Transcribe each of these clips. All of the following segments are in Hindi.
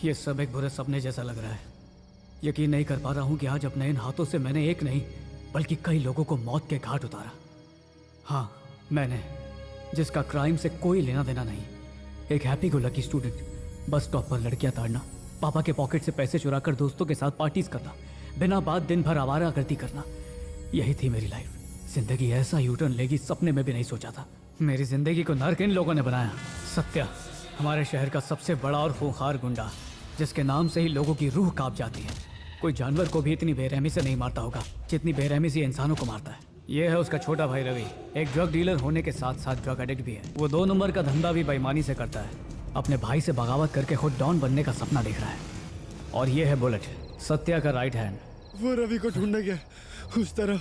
ये सब एक बुरे सपने जैसा लग रहा है। यकीन नहीं कर पा रहा हूँ कि आज अपने इन हाथों से मैंने एक नहीं बल्कि कई लोगों को मौत के घाट उतारा। हाँ, मैंने, जिसका क्राइम से कोई लेना देना नहीं। एक happy go lucky student, bus stop पर लड़कियां ताड़ना, पापा के पॉकेट से पैसे चुराकर दोस्तों के साथ पार्टीज करना, बिना बात दिन भर आवारागर्दी करना, यही थी मेरी लाइफ। जिंदगी ऐसा यूटर्न लेगी सपने में भी नहीं सोचा था। मेरी जिंदगी को नर्क इन लोगों ने बनाया। सत्या, हमारे शहर का सबसे बड़ा और खूंखार गुंडा, जिसके नाम से ही लोगों की रूह कांप जाती है। कोई जानवर को भी इतनी बेरहमी से नहीं मारता होगा जितनी बेरहमी से इंसानों को मारता है। यह है उसका छोटा भाई रवि, एक ड्रग डीलर होने के साथ साथ ड्रग एडिक्ट भी है। वो 2 नंबर का धंधा भी बेईमानी से करता है। अपने भाई से बगावत करके खुद डॉन बनने का सपना देख रहा है। और ये है बुलेट, सत्या का राइट हैंड। वो रवि को ढूंढने गया उस तरफ।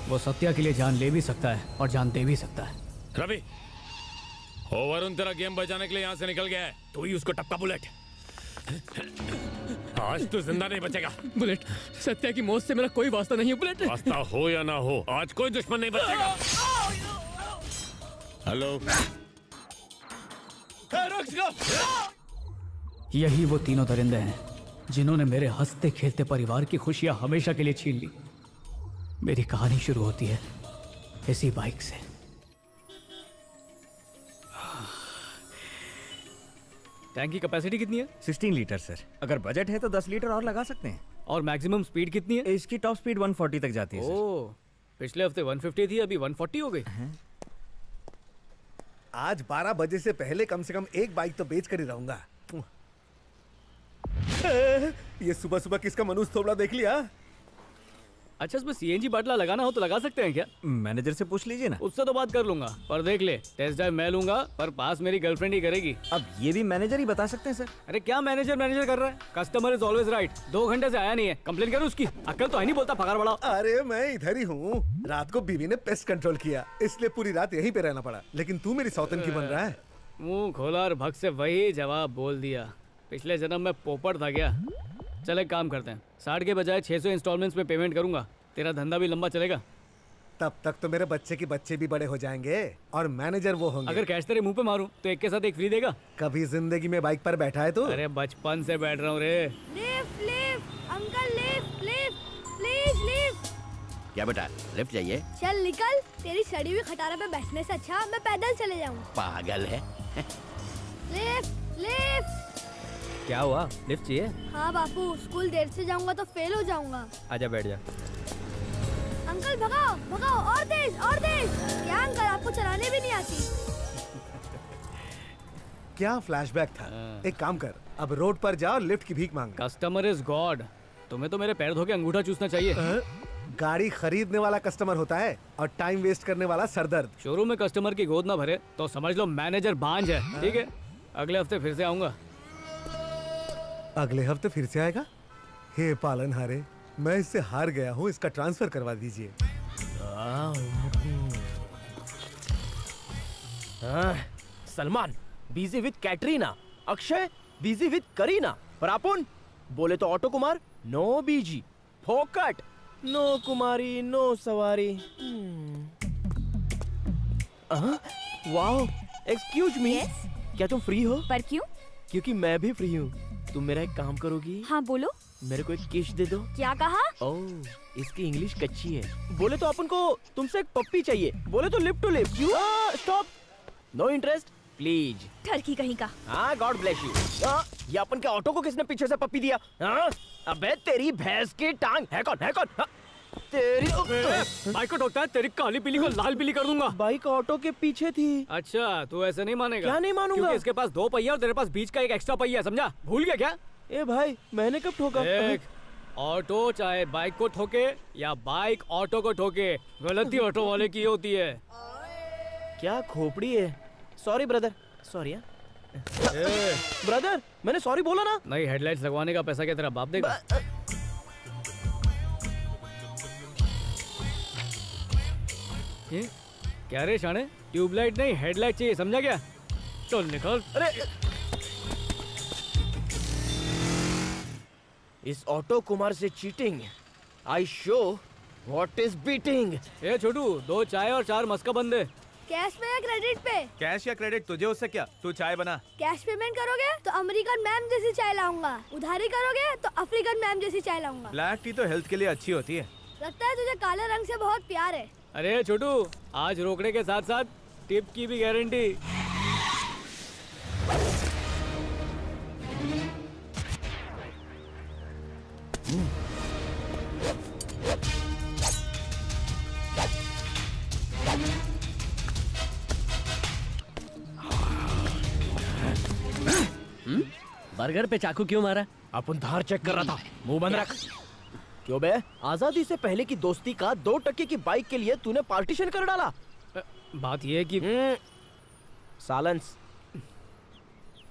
वो सत्या के लिए जान ले भी सकता है और जान दे भी सकता है। रवि, वरुण तेरा गेम बचाने के लिए यहाँ से निकल गया है। तू ही उसको टपका बुलेट। आज तू जिंदा नहीं बचेगा। बुलेट, सत्या की मौत से मेरा कोई वास्ता नहीं है बुलेट। वास्ता हो या ना हो, आज कोई दुश्मन नहीं बचेगा। हेलो, यही वो तीनों दरिंदे हैं जिन्होंने मेरे हंसते खेलते परिवार की खुशियां हमेशा के लिए छीन ली। मेरी कहानी शुरू होती है इसी बाइक से। टैंक की कैपेसिटी कितनी है? 16 लीटर सर। अगर बजट है तो 10 लीटर और लगा सकते हैं। और मैक्सिमम स्पीड कितनी है? इसकी टॉप स्पीड 140 तक जाती है सर। ओह, पिछले हफ्ते 150 थी, अभी 140 हो गई। आज 12 बजे से पहले कम से कम एक बाइक तो बेच कर ही रहूंगा। ये सुबह सुबह किसका मनुष्य थोबड़ा देख लिया? अच्छा, इसमें सीएनजी बाटला लगाना हो तो लगा सकते हैं क्या? मैनेजर से पूछ लीजिए ना। उससे तो बात कर लूंगा, पर देख ले, टेस्ट ड्राइव मैं लूंगा पर पास मेरी गर्लफ्रेंड ही करेगी। अब ये भी मैनेजर ही बता सकते हैं सर। अरे क्या मैनेजर मैनेजर कर रहा है? Customer is always right. 2 घंटे से आया नहीं है, कंप्लेन करो उसकी। अक्ल तो है नहीं, बोलता पगार बढ़ाओ। अरे मैं इधर ही हूँ। रात को बीवी ने पेस्ट कंट्रोल किया, इसलिए पूरी रात यहीं पे रहना पड़ा। लेकिन तू मेरी सौतन की बन रहा है। मुंह खोला और भग से वही जवाब बोल दिया। पिछले जन्म में पोपट था क्या? चल एक काम करते हैं, 60 के बजाय 600 इंस्टॉलमेंट्स में पेमेंट करूंगा। तेरा धंधा भी लंबा चलेगा। तब तक तो मेरे बच्चे के बच्चे भी बड़े हो जाएंगे और मैनेजर वो होंगे। अगर कैश तेरे मुंह पे मारूं तो एक के साथ एक फ्री देगा? कभी जिंदगी में बाइक पर बैठा है तू? अरे बचपन से बैठ रहा हूँ रे। Lift lift uncle, lift lift please lift. क्या बेटा, लिफ्ट चाहिए? चल निकल, तेरी सड़ी हुई खटारा पे बैठने से अच्छा मैं पैदल चले जाऊँ। पागल है। Lift lift. क्या हुआ, लिफ्ट चाहिए? हाँ बापू, स्कूल देर से जाऊंगा तो फेल हो जाऊंगा। आजा बैठ जा। अंकल भगाओ भगाओ, और तेज और तेज। क्या अंकल, आपको चलाने भी नहीं आती? क्या फ्लैशबैक था। एक काम कर, अब रोड पर जा और लिफ्ट की भीख मांग। Customer is God. तुम्हें तो मेरे पैर धो के अंगूठा चूसना चाहिए। गाड़ी खरीदने वाला कस्टमर होता है और टाइम वेस्ट करने वाला सरदर्द। शोरूम में कस्टमर की गोद ना भरे तो समझ लो मैनेजर बांझ है। ठीक है, अगले हफ्ते फिर से आऊंगा। अगले हफ्ते फिर से आएगा? हे पालनहारे, मैं इससे हार गया हूँ, इसका ट्रांसफर करवा दीजिए। Salman busy with Katrina, Akshay busy with Kareena, पर अपन बोले तो ऑटो कुमार नो बीजी, फोकट, नो कुमारी नो सवारी। वाओ, एक्सक्यूज मी, क्या तुम फ्री हो? पर क्यों? क्योंकि मैं भी फ्री हूँ। तुम मेरा एक काम करोगी? हाँ बोलो। मेरे को एक किस दे दो। क्या कहा? ओह, इसकी इंग्लिश कच्ची है। बोले तो अपन को तुमसे एक पप्पी चाहिए। बोले तो lip to lip. Stop, no interest please. ठरकी कहीं का। हाँ, गॉड ब्लेस यू। ये अपन के ऑटो को किसने पीछे से पप्पी दिया? हाँ? अबे तेरी भैंस की टांग है कौन? है कौन? हाँ? तेरी बाइक को ठोकता है, तेरी काली पीली को लाल पीली कर दूंगा। बाइक ऑटो के पीछे थी। अच्छा, तू ऐसे नहीं मानेगा? क्या नहीं मानूंगा? क्योंकि इसके पास 2 पहिया और तेरे पास बीच का एक एक्स्ट्रा पहिया, समझा? भूल गया क्या? ए भाई, मैंने कब ठोका? देख, ऑटो चाहे बाइक को ठोके या बाइक ऑटो को ठोके, गलती ऑटो वाले की होती है। क्या खोपड़ी है। Sorry brother, sorry. ब्रदर, मैंने सॉरी बोला ना। नई हेडलाइट्स लगवाने का पैसा क्या तेरा बाप देगा? ये क्या रे शाने, ट्यूबलाइट नहीं हेडलाइट चाहिए, समझा क्या? चल निकल। अरे इस ऑटो कुमार से cheating, I show what is beating. ए छोटू, 2 चाय और 4 मस्का बंदे। कैश पे या क्रेडिट पे? कैश या क्रेडिट, तुझे उससे क्या? तू चाय बना। कैश पेमेंट करोगे तो अमेरिकन मैम जैसी चाय लाऊंगा, उधारी करोगे तो अफ्रीकन मैम जैसी चाय लाऊंगा। ब्लैक टी तो हेल्थ के लिए अच्छी होती है। लगता है तुझे काले रंग से बहुत प्यार है। अरे छोटू, आज रोकड़े के साथ साथ टिप की भी गारंटी। बर्गर पे चाकू क्यों मारा? अपन धार चेक कर रहा था। मुंह बंद रख। क्यों बे? आजादी से पहले की दोस्ती का 2 टके की बाइक के लिए तूने पार्टीशन कर डाला। बात ये है कि साइलेंस।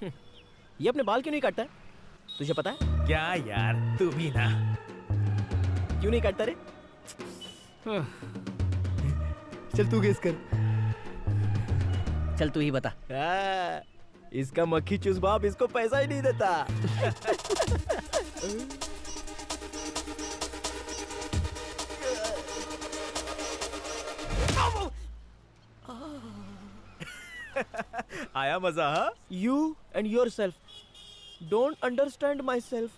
ये अपने बाल क्यों नहीं काटता है? तुझे पता है? क्या यार, तू भी ना। क्यों नहीं काटता रे? चल तू गेस कर। चल तू ही बता। इसका मक्खी चूस बाप इसको पैसा ही नहीं देता। आया मजा? हाँ? You and yourself don't understand myself.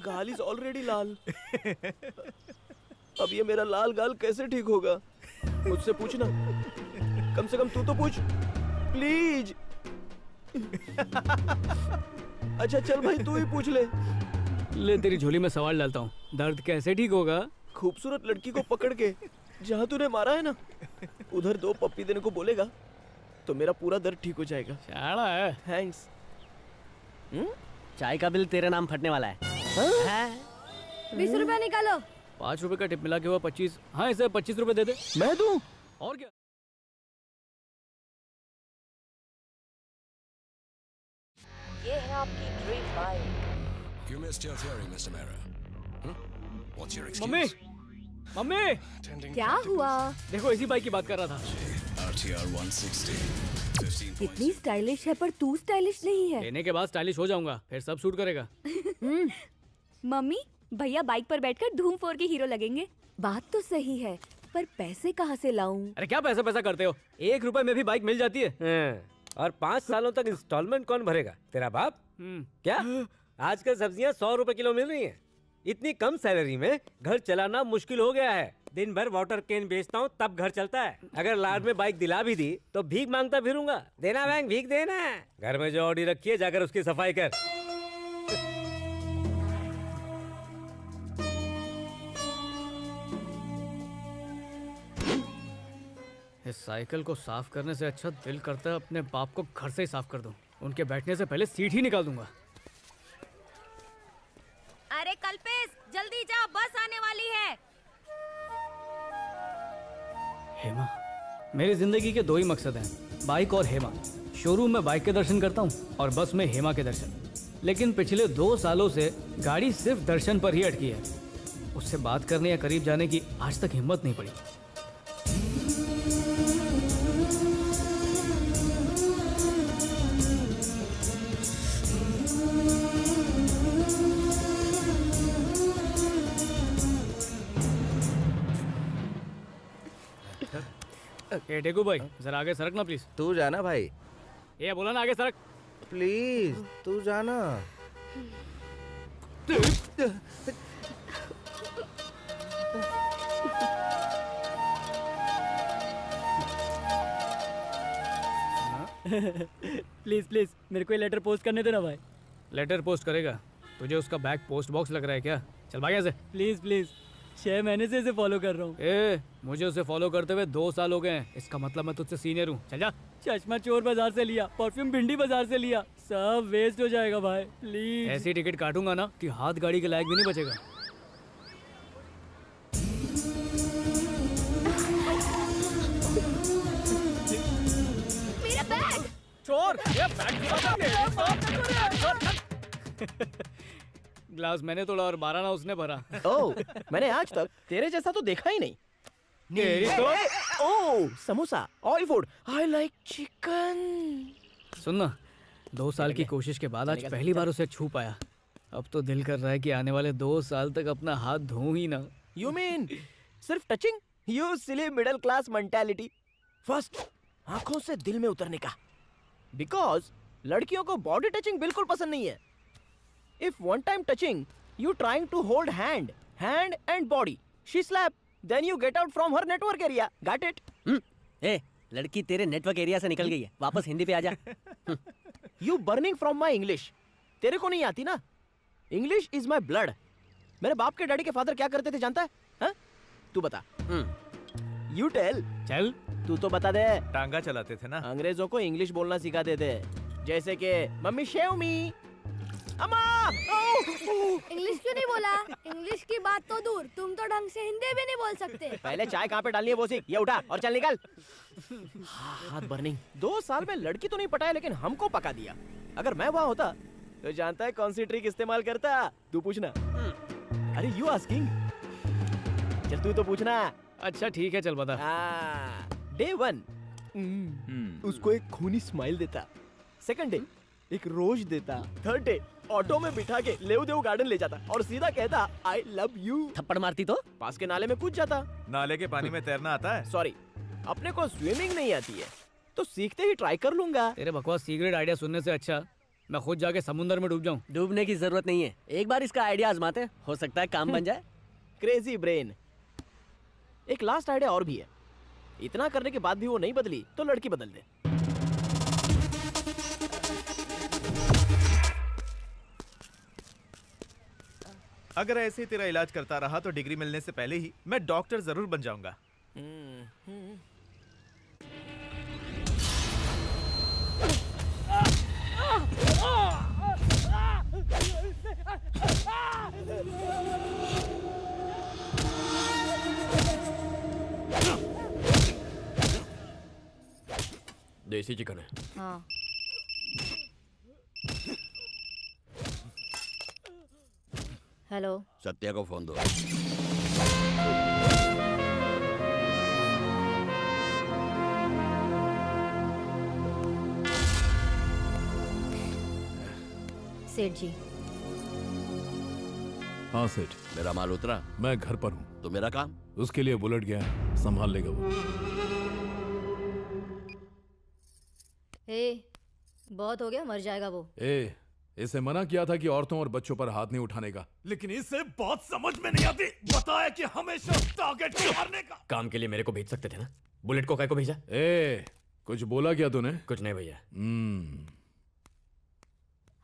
गाल is already लाल। अब ये मेरा लाल गाल कैसे ठीक होगा? मुझसे पूछना। कम से कम तू तो पूछ, प्लीज। अच्छा चल भाई, तू ही पूछ ले। ले तेरी झोली में सवाल डालता हूँ, दर्द कैसे ठीक होगा? खूबसूरत लड़की को पकड़ के जहाँ तूने मारा है ना, उधर 2 पप्पी देने को बोलेगा तो मेरा पूरा दर्द ठीक हो जाएगा। शाला है। थैंक्स। चाय का बिल तेरे नाम फटने वाला है। 20 रुपए निकालो। 5 रुपए का टिप मिला के हुआ 25। हाँ, इसे 25 रुपए दे दे। मैं दूं? और क्या? ये है आपकी dream bike. You missed your theory, Mr. Mera. What's your excuse? Mummy, mummy, क्या हुआ? देखो इसी बाइक की बात कर रहा था। RTR 160. 15 कितनी points. स्टाइलिश है पर तू स्टाइलिश नहीं है। लेने के बाद स्टाइलिश हो जाऊंगा, फिर सब सूट करेगा। मम्मी, भैया बाइक पर बैठकर धूम 4 के हीरो लगेंगे। बात तो सही है, पर पैसे कहाँ से लाऊं? अरे क्या पैसा पैसा करते हो? 1 रुपए में भी बाइक मिल जाती है। और 5 सालों तक इंस्टॉलमेंट कौन भरेगा? तेरा बाप? क्या आजकल सब्जियां 100 रुपए किलो मिल रही हैं। इतनी कम सैलरी में घर चलाना मुश्किल हो गया है। दिन भर वाटर कैन बेचता हूँ तब घर चलता है। अगर लाड में बाइक दिला भी दी तो भीख मांगता फिरूंगा। देना बैंक, भीख देना। घर में जो ऑडी रखी है जाकर उसकी सफाई कर। इस साइकिल को साफ करने से अच्छा दिल करता है अपने बाप को घर से ही साफ कर दूं। उनके बैठने से पहले सीट ही निकाल दूंगा। अरे कल्पेश, जल्दी जा, बस आने वाली है। हेमा, मेरी जिंदगी के 2 ही मकसद हैं, बाइक और हेमा। शोरूम में बाइक के दर्शन करता हूँ और बस में हेमा के दर्शन। लेकिन पिछले 2 सालों से गाड़ी सिर्फ दर्शन पर ही अटकी है। उससे बात करने या करीब जाने की आज तक हिम्मत नहीं पड़ी। ए टेकू भाई, जरा आगे सरक ना प्लीज। तू जाना भाई। ये बोला ना आगे सरक। प्लीज तू जाना। प्लीज प्लीज मेरे को ये लेटर पोस्ट करने देना भाई। लेटर पोस्ट करेगा? तुझे उसका बैग पोस्ट बॉक्स लग रहा है क्या? चल भाग यहाँ से। प्लीज प्लीज, 6 महीने से इसे फॉलो कर रहा हूँ। ए, मुझे उसे फॉलो करते हुए 2 साल हो गए हैं। इसका मतलब मैं तुझसे सीनियर हूँ। चल जा। चश्मा चोर बाजार से लिया, परफ्यूम भिंडी बाजार से लिया, सब वेस्ट हो जाएगा भाई। प्लीज। ऐसी टिकट काटूंगा ना कि हाथ गाड़ी के लायक भी नहीं बचेगा। मेरा बैग। चोर! ये बैग ग्लास मैंने तोड़ा और 12 ना उसने भरा। ओह, मैंने आज तक तेरे जैसा तो देखा ही नहीं। तेरी तो। Oh, samosa, oil food, I like chicken. सुन ना, 2 साल की कोशिश के बाद आज पहली बार उसे छू पाया। अब तो दिल कर रहा है कि आने वाले 2 साल तक अपना हाथ धोऊं ही ना। You mean सिर्फ touching? You silly middle class mentality. First, आंखों से दिल में उतरने का। बिकॉज लड़कियों को बॉडी टचिंग बिल्कुल पसंद नहीं है। If one time touching, you trying to hold hand and body, she slap, then you get out from her network area. Got it? ए, लड़की तेरे नेटवर्क एरिया से निकल गई है, वापस हिंदी पे आ जा। You burning from my English. तेरे को नहीं आती ना? English is my blood. मेरे बाप के डैडी के फादर क्या करते थे जानता है? हा? तू बता। You tell. चल तू तो बता दे। टांगा चलाते थे ना। अंग्रेजों को इंग्लिश बोलना सिखाते थे, जैसे कि मम्मी शेव मी, अम्मा। इंग्लिश क्यों नहीं बोला? इंग्लिश की बात तो दूर, तुम तो ढंग से हिंदी भी नहीं बोल सकते। पहले चाय कहाँ पे डालनी है वो सीख। ये उठा और चल निकल। हाथ बर्निंग। 2 साल में लड़की तो नहीं पटाया, लेकिन हमको पका दिया। अगर मैं वहाँ होता तो जानता है कौन सी ट्रिक इस्तेमाल करता? तू पूछना। अरे यू आस्किंग? चल तू तो पूछना। अच्छा ठीक है, चल बता। डे 1 उसको एक खूनी स्माइल देता, सेकंड डे एक रोज देता, थर्ड डे ऑटो में बिठा के लेव देव गार्डन ले जाता और सीधा कहता आई लव यू। थप्पड़ मारती तो पास के नाले में कूद जाता। नाले के पानी में तैरना आता है? सॉरी, अपने को स्विमिंग नहीं आती है तो सीखते ही ट्राई कर लूंगा। तेरे बकवास सीक्रेट आइडिया सुनने से अच्छा मैं खुद जाके समुंदर में डूब जाऊं। डूबने की जरूरत नहीं है, एक बार इसका आइडिया आजमाते, हो सकता है काम बन जाए। Crazy brain. एक लास्ट आइडिया और भी है। इतना करने के बाद भी वो नहीं बदली तो लड़की बदल दे। अगर ऐसे ही तेरा इलाज करता रहा तो डिग्री मिलने से पहले ही मैं डॉक्टर जरूर बन जाऊंगा। देसी चिकन है। हाँ। हेलो, सत्या को फोन दो। सेठ जी। हाँ सेठ, मेरा माल उतरा? मैं घर पर हूँ। तो मेरा काम? उसके लिए बुलेट गया है, संभाल लेगा वो। बहुत हो गया, मर जाएगा वो। इसे मना किया था कि औरतों और बच्चों पर हाथ नहीं उठाने का, लेकिन इसे बात समझ में नहीं आती। बताया कि हमेशा टारगेट मारने का। काम के लिए मेरे को भेज सकते थे ना, बुलेट को काय को भेजा? कुछ बोला क्या तूने? कुछ नहीं भैया।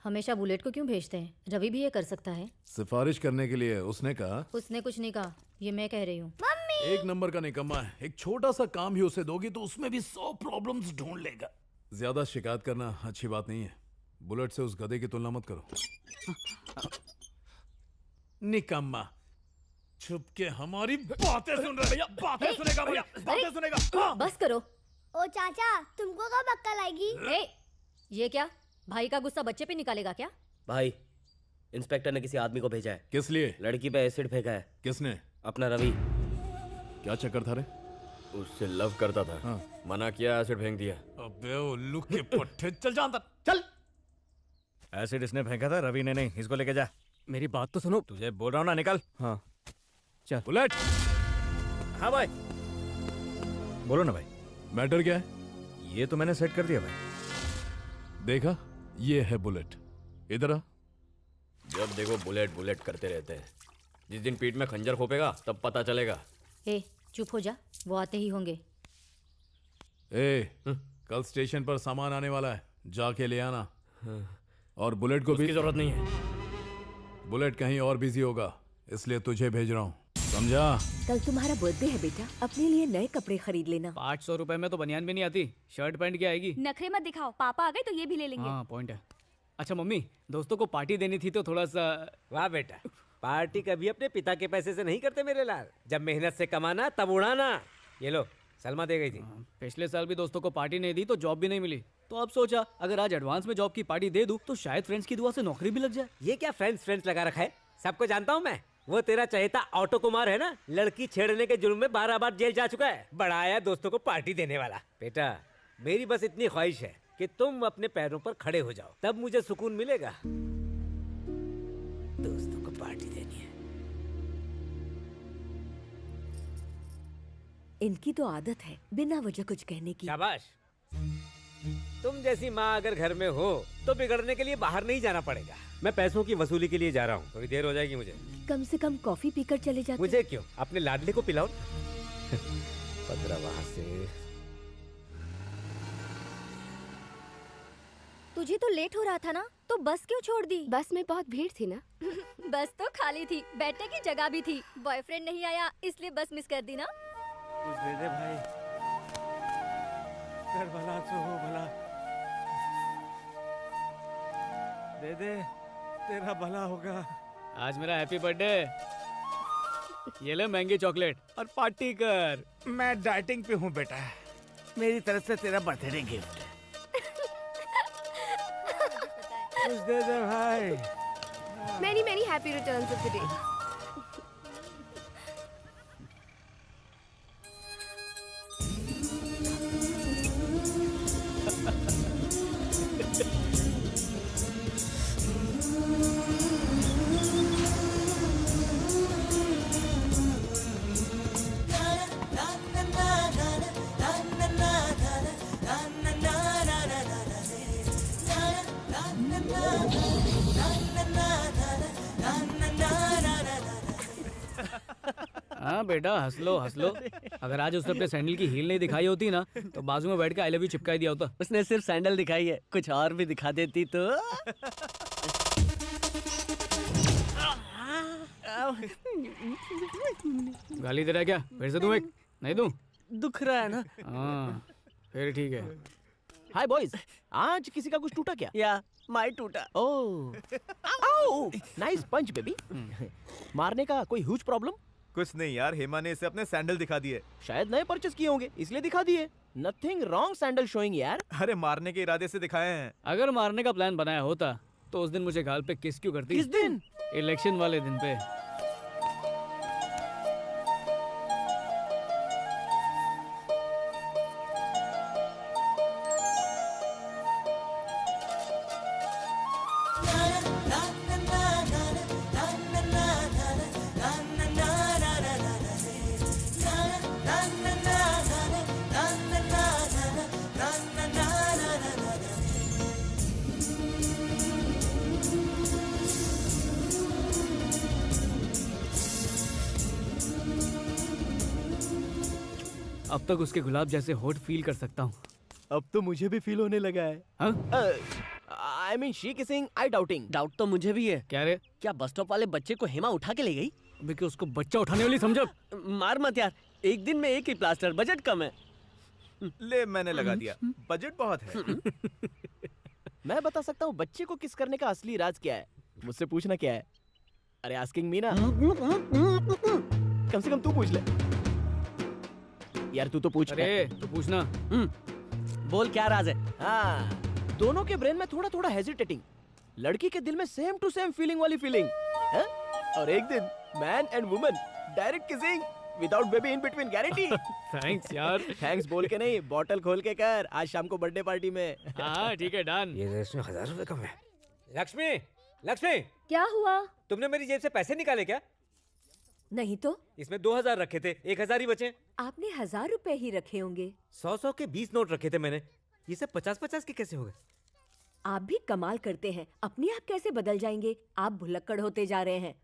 हमेशा बुलेट को क्यों भेजते हैं? रवि भी ये कर सकता है। सिफारिश करने के लिए उसने कहा। उसने कुछ नहीं कहा, ये मैं कह रही हूँ। एक नंबर का निकम्मा है। एक छोटा सा काम ही उसे दोगी तो उसमें भी 100 प्रॉब्लम्स ढूंढ लेगा। ज्यादा शिकायत करना अच्छी बात नहीं है। बुलेट से उस गधे की तुलना मत करो। निकम्मा, छुप के हमारी बातें सुन रहा है। बातें सुनेगा भैया, बातें सुनेगा। बस करो। ओ चाचा, तुमको कब अक्ल आएगी? ये क्या, भाई का गुस्सा बच्चे पे निकालेगा क्या? भाई, इंस्पेक्टर ने किसी आदमी को भेजा है। किस लिए? लड़की पे एसिड फेंका है। किसने? अपना रवि। क्या चक्कर था रे? उससे लव करता था। हाँ। मना किया, एसिड फेंक दिया। अबे उल्लू के पट्टे, चल जा अंदर, चल। एसिड इसने फेंका था, रवि ने नहीं। इसको लेके जा। मेरी बात तो सुनो। तुझे बोल रहा हूँ ना, निकल। हाँ चल। बुलेट। हाँ भाई, बोलो ना भाई। मैटर क्या है? ये तो मैंने सेट कर दिया भाई। देखा, ये है बुलेट। इधर आ। जब देखो बुलेट बुलेट करते रहते हैं। जिस दिन पीठ में खंजर खोपेगा तब पता चलेगा। चुप हो जा, वो आते ही होंगे। कल स्टेशन पर सामान आने वाला है, जाके ले आना। और बुलेट को भी जरूरत नहीं है। बुलेट कहीं और बिजी होगा, इसलिए तुझे भेज रहा हूँ, समझा? कल तुम्हारा बर्थडे है बेटा, अपने लिए नए कपड़े खरीद लेना। 500 रुपए में तो बनियान भी नहीं आती, शर्ट पैंट क्या आएगी? नखरे मत दिखाओ, पापा आ गए तो ये भी ले लेंगे। हाँ पॉइंट है। अच्छा मम्मी, दोस्तों को पार्टी देनी थी तो थोड़ा सा। वाह बेटा, पार्टी कभी अपने पिता के पैसे से नहीं करते मेरे लाल। जब मेहनत से कमाना तब उड़ाना। ये लो, सलमा दे गई थी। पिछले साल भी दोस्तों को पार्टी नहीं दी तो जॉब भी नहीं मिली, तो अब सोचा अगर आज एडवांस में जॉब की पार्टी दे दूं तो शायद फ्रेंड्स की दुआ से नौकरी भी लग जाए। ये क्या फ्रेंड्स लगा रखा है? सबको जानता हूँ मैं। वो तेरा चहेता ऑटो कुमार है ना, लड़की छेड़ने के जुर्म में 12 बार जेल जा चुका है। बड़ा आया दोस्तों को पार्टी देने वाला। बेटा, मेरी बस इतनी ख्वाहिश है कि तुम अपने पैरों पर खड़े हो जाओ, तब मुझे सुकून मिलेगा। दोस्तों को पार्टी देनी है। इनकी तो आदत है बिना वजह कुछ कहने की। शाबाश। तुम जैसी माँ अगर घर में हो तो बिगड़ने के लिए बाहर नहीं जाना पड़ेगा। मैं पैसों की वसूली के लिए जा रहा हूँ, थोड़ी देर हो जाएगी मुझे। कम से कम कॉफी पीकर चले जाते। मुझे क्यों, अपने लाडले को पिलाओ। पदरा वहां से। तुझे तो लेट हो रहा था ना, तो बस क्यों छोड़ दी? बस में बहुत भीड़ थी ना। बस तो खाली थी, बैठने की जगह भी थी। बॉयफ्रेंड नहीं आया इसलिए बस मिस कर दी ना। कुछ दे दे भाई, कर भला सो हो भला। दे दे, तेरा भला होगा। आज मेरा हैप्पी बर्थडे। ये ले महंगी चॉकलेट और पार्टी कर। मैं डाइटिंग पे हूँ बेटा, मेरी तरफ से तेरा बर्थडे गिफ्ट। कुछ दे दे भाई। Many many happy returns of the day. हाँ बेटा हंस लो हंस लो। अगर आज उसने अपने सैंडल की हील नहीं दिखाई होती ना तो बाजू में बैठ के आई लव यू चिपकाई दिया होता। उसने सिर्फ सैंडल दिखाई है, कुछ और भी दिखा देती तो। गाली दे रहा है क्या? फिर से दूं एक? नहीं दूं? दुख रहा है ना। हाँ फिर ठीक है। हाय बॉयज, आज किसी का कुछ टूटा क्या? या माई टूटा। ओह नाइस पंच बेबी। मारने का कोई ह्यूज प्रॉब्लम? कुछ नहीं यार, हेमा ने इसे अपने सैंडल दिखा दिए। शायद नए परचेस किए होंगे इसलिए दिखा दिए। नथिंग रॉन्ग सैंडल शोइंग यार। अरे मारने के इरादे से दिखाए हैं। अगर मारने का प्लान बनाया होता तो उस दिन मुझे गाल पे किस क्यों करती? किस दिन? इलेक्शन वाले दिन पे। अब तक उसके गुलाब जैसे होठ फील कर सकता हूँ। अब तो मुझे भी फील होने लगा है। हाँ? I mean she kissing, I doubting. Doubt तो मुझे भी है। क्या रे? क्या बस स्टॉप वाले बच्चे को हेमा उठा के ले गई? बिकॉज उसको बच्चा उठाने वाली समझो। मार मत यार, एक दिन में एक ही प्लास्टर, बजट कम है। ले मैंने लगा दिया, बजट बहुत है। मैं बता सकता हूँ बच्चे को किस करने का असली राज क्या है। मुझसे पूछना क्या है? अरे आस्किंग मी ना। कम से कम तू पूछ ले यार, तू तो पूछ। अरे तू पूछना। बोल क्या राज है? हाँ, दोनों के ब्रेन में थोड़ा थोड़ा हेजिटेटिंग, लड़की के दिल में सेम टू सेम फीलिंग वाली फीलिंग है? और एक दिन man and woman direct kissing without baby in between, guarantee. Thanks यार। थैंक्स बोल के नहीं, बॉटल खोल के कर आज शाम को बर्थडे पार्टी में। हाँ ठीक है डन। ये इसमें 1000 रुपए कम है। लक्ष्मी, लक्ष्मी, क्या हुआ? तुमने मेरी जेब से पैसे निकाले क्या? नहीं तो इसमें 2000 रखे थे, 1000 ही बचे। आपने 1000 रुपए ही रखे होंगे। 100 के 20 नोट रखे थे मैंने, ये सब 50-50 के कैसे हो गए? आप भी कमाल करते हैं, अपने आप कैसे बदल जाएंगे? आप भुलक्कड़ होते जा रहे हैं।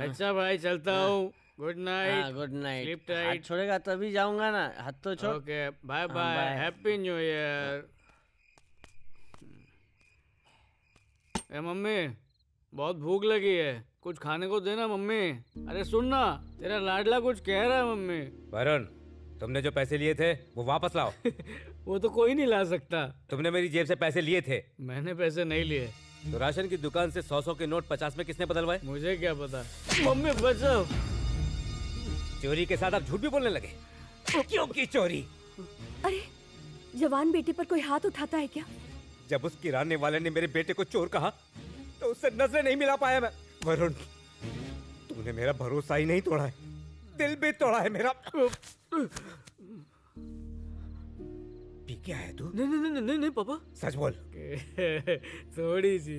अच्छा भाई चलता हूँ। Good night. Good night. Sleep हाथ टाइट। छोड़ेगा तभी जाऊंगा ना, हाथ तो छोड़। Okay bye bye. Bye. Happy new year. ए मम्मी बहुत भूख लगी है, कुछ खाने को देना मम्मी। अरे सुन ना, तेरा लाडला कुछ कह रहा है मम्मी। वरुण, तुमने जो पैसे लिए थे वो वापस लाओ। वो तो कोई नहीं ला सकता। तुमने मेरी जेब से पैसे लिए थे। मैंने पैसे नहीं लिए। तो राशन की दुकान से 100 के नोट 50 में किसने बदलवाए? मुझे क्या पता। मम्मी बचाओ। चोरी के साथ आप झूठ भी बोलने लगे। क्यों की चोरी? अरे जवान बेटी पर कोई हाथ उठाता है क्या? जब उस किराने वाले ने मेरे बेटे को चोर कहा तो उससे नजरें नहीं मिला पाया मैं। वरुण, तूने मेरा भरोसा ही नहीं तोड़ा है, दिल भी तोड़ा है मेरा। पी क्या है तू? नहीं नहीं नहीं नहीं नहीं पापा, सच बोल। थोड़ी सी।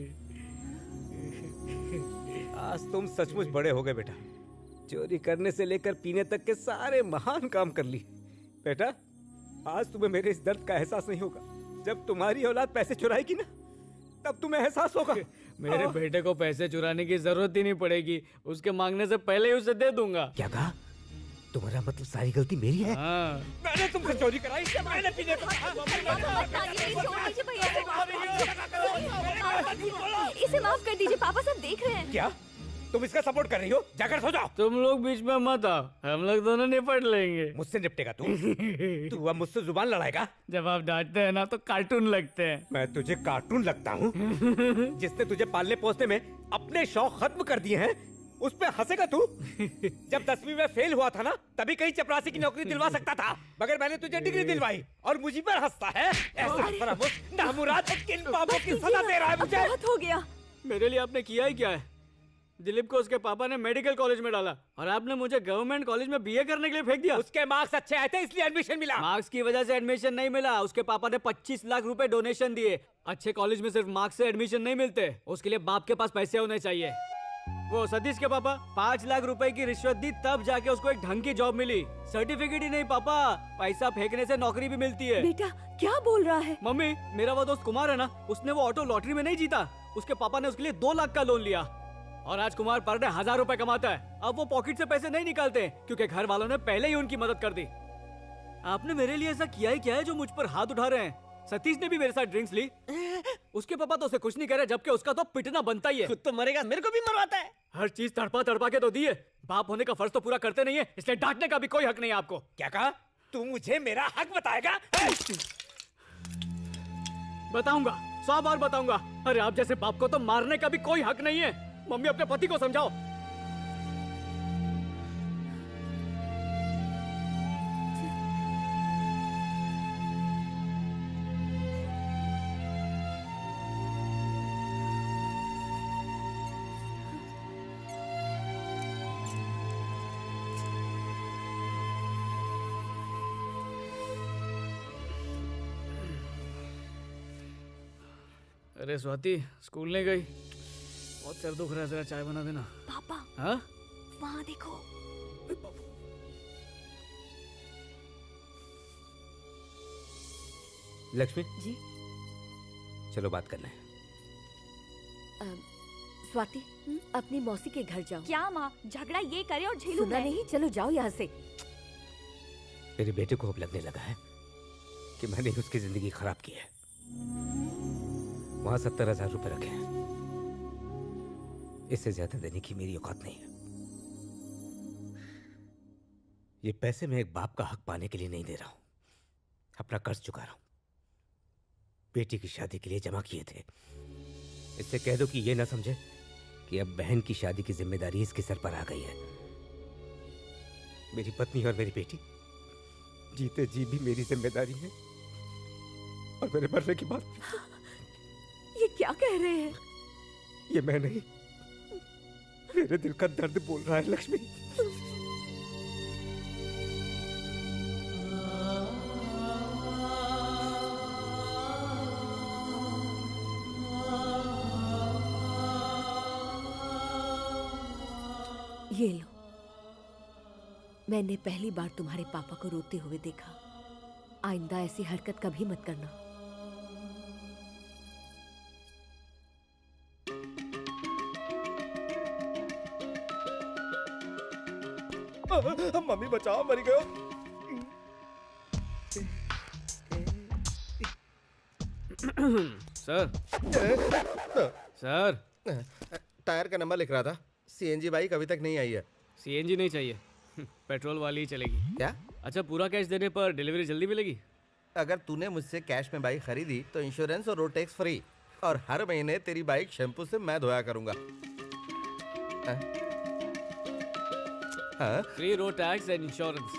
आज तुम सचमुच बड़े हो गए बेटा। चोरी करने से लेकर पीने तक के सारे महान काम कर लिए। बेटा, आज तुम्हें मेरे इस दर्द का एहसास नहीं होगा। जब तुम्हारी औलाद पैसे चुराएगी ना, तब तुम्हें एहसास होगा। मेरे बेटे को पैसे चुराने की जरूरत ही नहीं पड़ेगी, उसके मांगने से पहले ही उसे दे दूंगा। क्या कहा? तुम्हारा मतलब सारी गलती मेरी है? हाँ। मैंने तुमसे चोरी कराई, मैंने पीने को इसे माफ कर दीजिए, पापा सब देख रहे हैं। क्या तुम इसका सपोर्ट कर रही हो? जाकर सो जाओ। तुम लोग बीच में मत आओ, हम लोग दोनों निपट लेंगे। मुझसे निपटेगा तू? तू अब मुझसे जुबान लड़ाएगा? जब आप डांटते हैं ना तो कार्टून लगते हैं। मैं तुझे कार्टून लगता हूँ? जिसने तुझे पालने पोसने में अपने शौक खत्म कर दिए हैं, उस पे हंसेगा तू? जब 10वीं में फेल हुआ था ना, तभी कहीं चपरासी की नौकरी दिलवा सकता था, मगर मैंने तुझे डिग्री दिलवाई और मुझे पर हंसता है। ऐसा नामुराद किन पापों की सजा दे रहा है मुझे? बहुत हो गया। मेरे लिए आपने किया ही क्या है? दिलीप को उसके पापा ने मेडिकल कॉलेज में डाला और आपने मुझे गवर्नमेंट कॉलेज में बीए करने के लिए फेंक दिया। उसके मार्क्स अच्छे आए थे इसलिए एडमिशन मिला। मार्क्स की वजह से एडमिशन नहीं मिला, उसके पापा ने 25 लाख रुपए डोनेशन दिए। अच्छे कॉलेज में सिर्फ मार्क्स से एडमिशन नहीं मिलते, उसके लिए बाप के पास पैसे होने चाहिए। वो सतीश के पापा 5 लाख रुपए की रिश्वत दी, तब जाके उसको एक ढंग की जॉब मिली। सर्टिफिकेट ही नहीं पापा, पैसा फेंकने से नौकरी भी मिलती है। बेटा क्या बोल रहा है? मम्मी, मेरा वो दोस्त कुमार है ना, उसने वो ऑटो लॉटरी में नहीं जीता, उसके पापा ने उसके लिए 2 लाख का लोन लिया और आज कुमार पर डे 1000 रुपए कमाता है। अब वो पॉकेट से पैसे नहीं निकालते क्योंकि घर वालों ने पहले ही उनकी मदद कर दी। आपने मेरे लिए ऐसा किया ही क्या है जो मुझ पर हाथ उठा रहे हैं? सतीश ने भी मेरे साथ ड्रिंक्स ली, उसके पापा तो उसे कुछ नहीं कह रहे, जबकि उसका तो पिटना बनता ही है। खुद तो मरेगा, मेरे को भी मरवाता है। हर चीज तड़पा तड़पा के तो दिए, बाप होने का फर्ज तो पूरा करते नहीं है, इसलिए डांटने का भी कोई हक नहीं है आपको। क्या कहा? तू मुझे मेरा हक बताएगा? बताऊंगा, 100 बार बताऊंगा। अरे आप जैसे बाप को तो मारने का भी कोई हक नहीं है। मम्मी, अपने पति को समझाओ। अरे स्वाति, स्कूल नहीं गई? बहुत सर दुख रहा है, जरा चाय बना देना। पापा, हाँ? वहाँ देखो। लक्ष्मी जी? चलो बात करना है। स्वाति, अपनी मौसी के घर जाओ। क्या माँ, झगड़ा ये करे और झेलू सुना मैं। नहीं? चलो जाओ यहाँ से। मेरे बेटे को अब लगने लगा है कि मैंने उसकी जिंदगी खराब की है। वहां 70,000 रुपए रखे हैं, इससे ज्यादा देने की मेरी औकात नहीं है। ये पैसे मैं एक बाप का हक पाने के लिए नहीं दे रहा हूं, अपना कर्ज चुका रहा हूं। बेटी की शादी के लिए जमा किए थे। इससे कह दो कि ये ना समझे कि अब बहन की शादी की जिम्मेदारी इसके सर पर आ गई है। मेरी पत्नी और मेरी बेटी जीते जी भी मेरी जिम्मेदारी है, और मेरे मरने की बात ये क्या कह रहे हैं? ये मैं नहीं, मेरे दिल का दर्द बोल रहा है लक्ष्मी। ये लो, मैंने पहली बार तुम्हारे पापा को रोते हुए देखा। आइंदा ऐसी हरकत कभी मत करना। मम्मी बचाओ, मर गयो। सर, सर, टायर का नंबर लिख रहा था। सीएनजी बाइक अभी तक नहीं आई है। सीएनजी नहीं चाहिए, पेट्रोल वाली ही चलेगी। क्या? अच्छा, पूरा कैश देने पर डिलीवरी जल्दी मिलेगी? अगर तूने मुझसे कैश में बाइक खरीदी तो इंश्योरेंस और रोड टैक्स फ्री, और हर महीने तेरी बाइक शैम्पू से मैं धोया करूंगा। हाँ? Free road tax and insurance.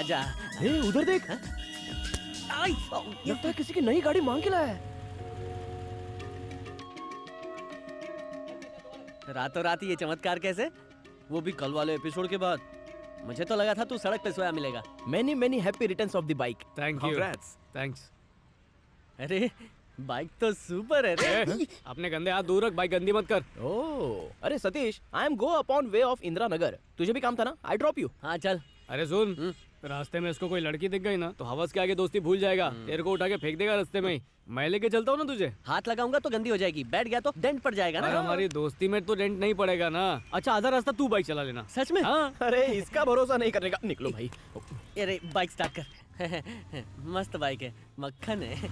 आजा। हे उधर देख, लगता है किसी की नई गाड़ी मांग के लाया है। रातों रात ये चमत्कार कैसे? वो भी कल वाले एपिसोड के बाद। मुझे तो लगा था तू सड़क पे सोया मिलेगा। Many many happy returns of the bike. Thank you. Congrats. Thanks. अरे बाइक तो सुपर है रे। अपने गंदे हाथ दूर रख, बाइक गंदी मत कर। ओह, अरे सतीश, I am go upon way of Indira Nagar. तुझे भी काम था ना? I drop you. हाँ चल। अरे सुन, रास्ते में इसको कोई लड़की दिख गई ना तो हवस के आगे दोस्ती भूल जाएगा, तेरे को उठा के फेंक देगा रास्ते में ही। मैं लेके चलता हूँ ना तुझे। हाथ लगाऊंगा तो गंदी हो जाएगी, बैठ गया तो डेंट पड़ जाएगा और ना। हमारी दोस्ती में तो डेंट नहीं पड़ेगा ना। अच्छा आधा रास्ता तू बाइक चला लेना। सच में? हाँ। अरे इसका भरोसा नहीं करने का। निकलो भाई। अरे बाइक स्टार्ट कर। मस्त बाइक है, मक्खन है।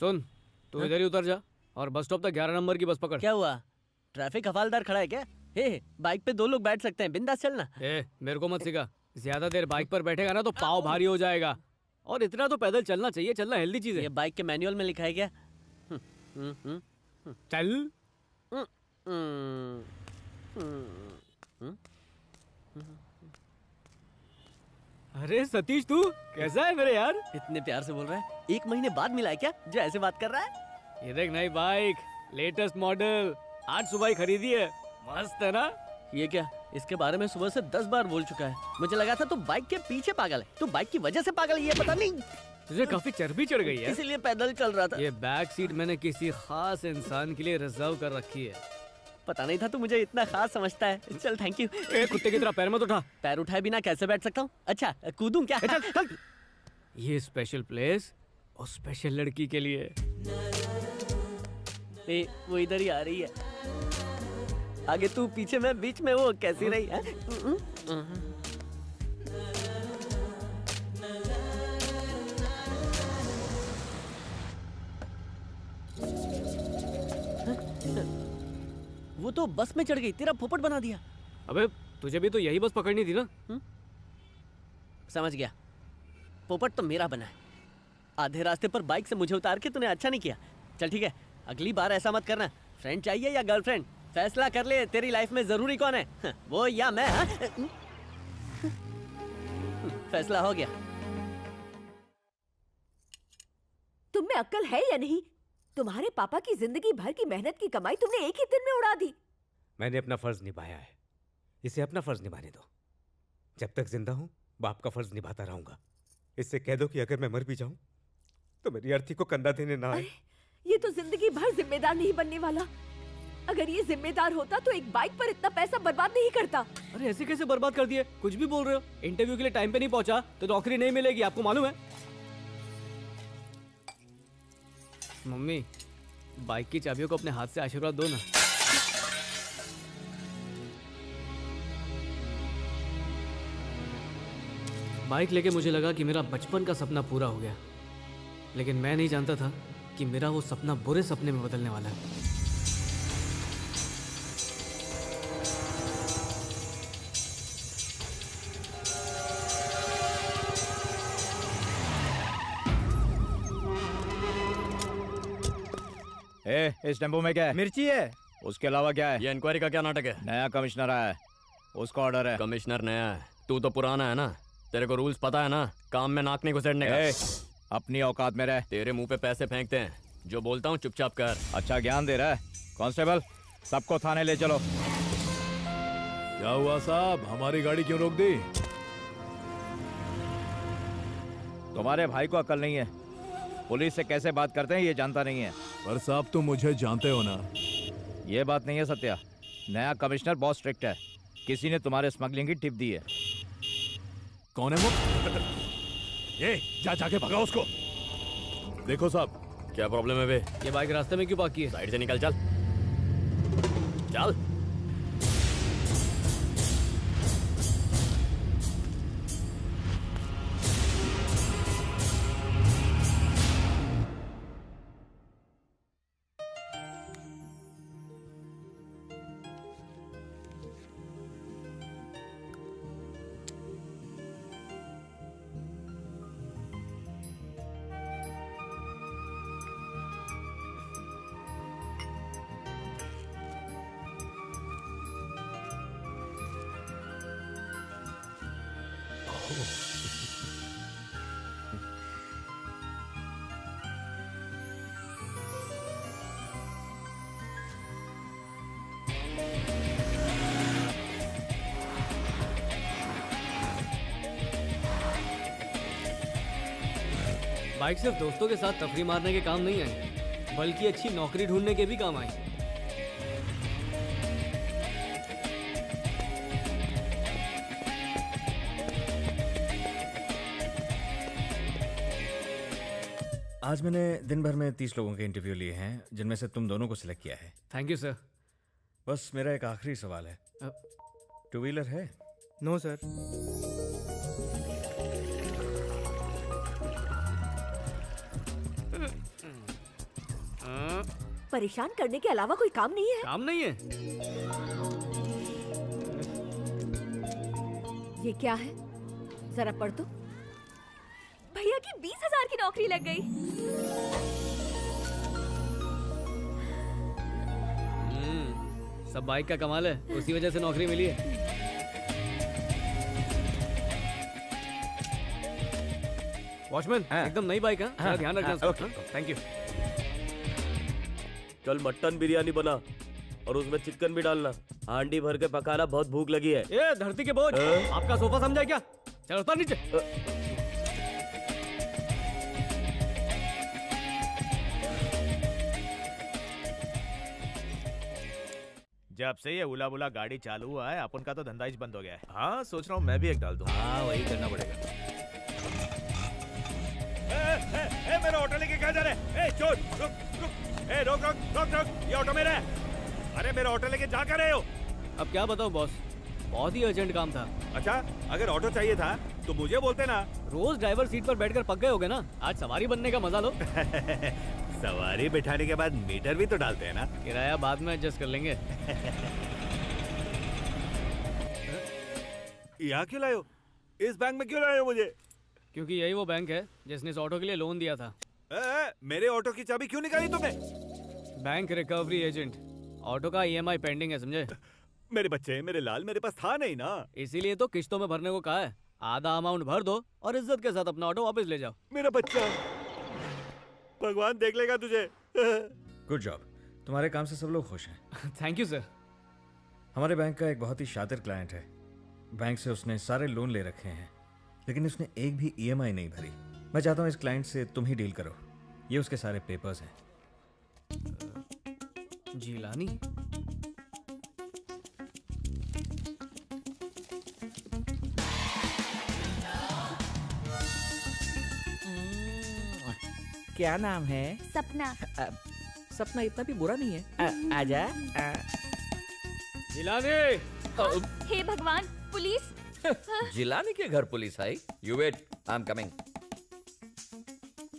सुन, तू इधर ही उतर जा और बस स्टॉप तक 11 नंबर की बस पकड़। क्या हुआ? ट्रैफिक हवालदार खड़ा है क्या? हे, बाइक पे 2 लोग बैठ सकते हैं, बिंदास चलना। मेरे को मत सिखा। ज्यादा देर बाइक पर बैठेगा ना तो पाँव भारी हो जाएगा। और इतना तो पैदल चलना चाहिए, चलना हेल्दी चीज है। ये बाइक के मैनुअल में लिखा है क्या? चल। अरे सतीश, तू कैसा है मेरे यार? इतने प्यार से बोल रहा है। 1 महीने बाद मिला है क्या जो ऐसे बात कर रहा है? ये देख, नई बाइक, लेटेस्ट मॉडल, आज सुबह ही खरीदी है। मस्त है ना? ये क्या? इसके बारे में सुबह से 10 बार बोल चुका है। मुझे लगा था तू बाइक के पीछे पागल है, तू बाइक की वजह से पागल है, ये पता नहीं। तुझे काफी चर्बी चढ़ गई है। इसीलिए पैदल चल रहा था। ये बैक सीट मैंने किसी खास इंसान के लिए रिजर्व कर रखी है। पता नहीं था तू मुझे इतना खास समझता है। चल थैंक यू। कुत्ते की तरह पैर मत उठा। पैर उठाए बिना कैसे बैठ सकता हूँ? अच्छा कूदूं क्या? चल। ये स्पेशल प्लेस और स्पेशल लड़की के लिए। वो इधर ही आ रही है। आगे तू, पीछे मैं, बीच में वो। कैसी रही है? वो तो बस में चढ़ गई, तेरा पोपट बना दिया। अबे तुझे भी तो यही बस पकड़नी थी ना? समझ गया, पोपट तो मेरा बना है। आधे रास्ते पर बाइक से मुझे उतार के तूने अच्छा नहीं किया। चल ठीक है, अगली बार ऐसा मत करना। फ्रेंड चाहिए या गर्लफ्रेंड? फैसला कर ले, तेरी लाइफ में जरूरी कौन है, वो या मैं? फैसला हो गया। तुम में अक्ल है या नहीं? तुम्हारे पापा की जिंदगी भर की मेहनत की कमाई तुमने एक ही दिन में उड़ा दी। मैंने अपना फर्ज निभाया है, इसे अपना फर्ज निभाने दो। जब तक जिंदा हूं बाप का फर्ज निभाता रहूंगा। इससे कह दो कि अगर मैं मर भी जाऊं तो मेरी अर्थी को कंधा देने ना आए। ये तो जिंदगी भर जिम्मेदार नहीं बनने वाला। अगर ये जिम्मेदार होता तो एक बाइक पर इतना पैसा बर्बाद नहीं करता। अरे ऐसे कैसे बर्बाद कर दिए? कुछ भी बोल रहे हो। इंटरव्यू के लिए टाइम पे नहीं पहुंचा तो नौकरी नहीं मिलेगी, आपको मालूम है? मम्मी, बाइक की चाबियों को अपने हाथ से आशीर्वाद दो ना। बाइक लेके मुझे लगा कि मेरा बचपन का सपना पूरा हो गया, लेकिन मैं नहीं जानता था कि मेरा वो सपना बुरे सपने में बदलने वाला है। इस टेम्पो में क्या है? मिर्ची है। उसके अलावा क्या है? ये इंक्वायरी का क्या नाटक है? नया कमिश्नर आया है, उसका ऑर्डर है। कमिश्नर नया है, तू तो पुराना है ना। तेरे को रूल्स पता है ना, काम में नाक नहीं घुसेड़ने का। अपनी औकात में रह। तेरे मुंह पे पैसे फेंकते हैं, जो बोलता हूँ चुपचाप कर। अच्छा ज्ञान दे रहा है। कांस्टेबल, सबको थाने ले चलो। क्या हुआ साहब, हमारी गाड़ी क्यों रोक दी? तुम्हारे भाई को अकल नहीं है, पुलिस से कैसे बात करते हैं ये जानता नहीं है। पर साहब तुम मुझे जानते हो ना। ये बात नहीं है सत्या, नया कमिश्नर बहुत स्ट्रिक्ट है। किसी ने तुम्हारे स्मगलिंग की टिप दी है। कौन है वो? ये जाके भगाओ उसको। देखो साहब, क्या प्रॉब्लम है बे? ये बाइक रास्ते में क्यों पार्क की है? साइड से निकल, चल चल। बाइक सिर्फ दोस्तों के साथ तफरी मारने के काम नहीं आई, बल्कि अच्छी नौकरी ढूंढने के भी काम आई। आज मैंने दिन भर में 30 लोगों के इंटरव्यू लिए हैं, जिनमें से तुम दोनों को सिलेक्ट किया है। Thank you sir. बस मेरा एक आखिरी सवाल है, टू व्हीलर है? No sir. परेशान करने के अलावा कोई काम नहीं है? काम नहीं है? ये क्या है, जरा पढ़ तो। भैया की 20,000 की नौकरी लग गई। सब बाइक का कमाल है, उसी वजह से नौकरी मिली है। वॉचमैन, एकदम नई बाइक है, जरा ध्यान रखना। Thank you. कल मटन बिरयानी बना और उसमें चिकन भी डालना, हांडी भर के पकाना, बहुत भूख लगी है। ए धरती के बोझ, आपका सोफा समझा क्या? चलो उतर नीचे। जब से ये उला बुला गाड़ी चालू हुआ है, अपन का तो धंधा ही बंद हो गया है। हाँ, सोच रहा हूँ मैं भी एक डाल दूँ। हाँ, वही करना पड़ेगा। मेरा ऑटो लेके कहाँ जा रहे? ए चोर, रुक रुक, ए रोक रोक रोक रोक, ये ऑटो मेरा है। अरे मेरा ऑटो लेके जा कर रहे हो? अब क्या बताओ बॉस, बहुत ही अर्जेंट काम था। अच्छा, अगर ऑटो चाहिए था तो मुझे बोलते ना। रोज ड्राइवर सीट पर बैठकर पक गए होगे ना, आज सवारी बनने का मजा लो। सवारी बिठाने के बाद मीटर भी तो डालते हैं ना। किराया बाद में एडजस्ट कर लेंगे। यहाँ क्यों लाए हो? इस बैंक में क्यों लाए हो मुझे? क्योंकि यही वो बैंक है जिसने इस ऑटो के लिए लोन दिया था। मेरे ऑटो की चाबी क्यों निकाली तुमने? बैंक रिकवरी एजेंट, ऑटो का EMI पेंडिंग है, समझे? मेरे बच्चे, मेरे लाल, मेरे पास था नहीं ना। इसीलिए तो किश्तों में भरने को कहा है। आधा अमाउंट भर दो और इज्जत के साथ अपना ऑटो वापस ले जाओ। मेरा बच्चा, भगवान देख लेगा तुझे। गुड जॉब, तुम्हारे काम से सब लोग खुश हैं। Thank you sir. हमारे बैंक का एक बहुत ही शातिर क्लाइंट है। बैंक से उसने सारे लोन ले रखे हैं, लेकिन उसने एक भी EMI नहीं भरी। मैं चाहता हूँ इस क्लाइंट से तुम ही डील करो। ये उसके सारे पेपर्स हैं। जिलानी? क्या नाम है? सपना। सपना इतना भी बुरा नहीं है। आजा। जिलानी! हे भगवान, पुलिस! जिलानी के घर पुलिस आई? You wait, I am coming.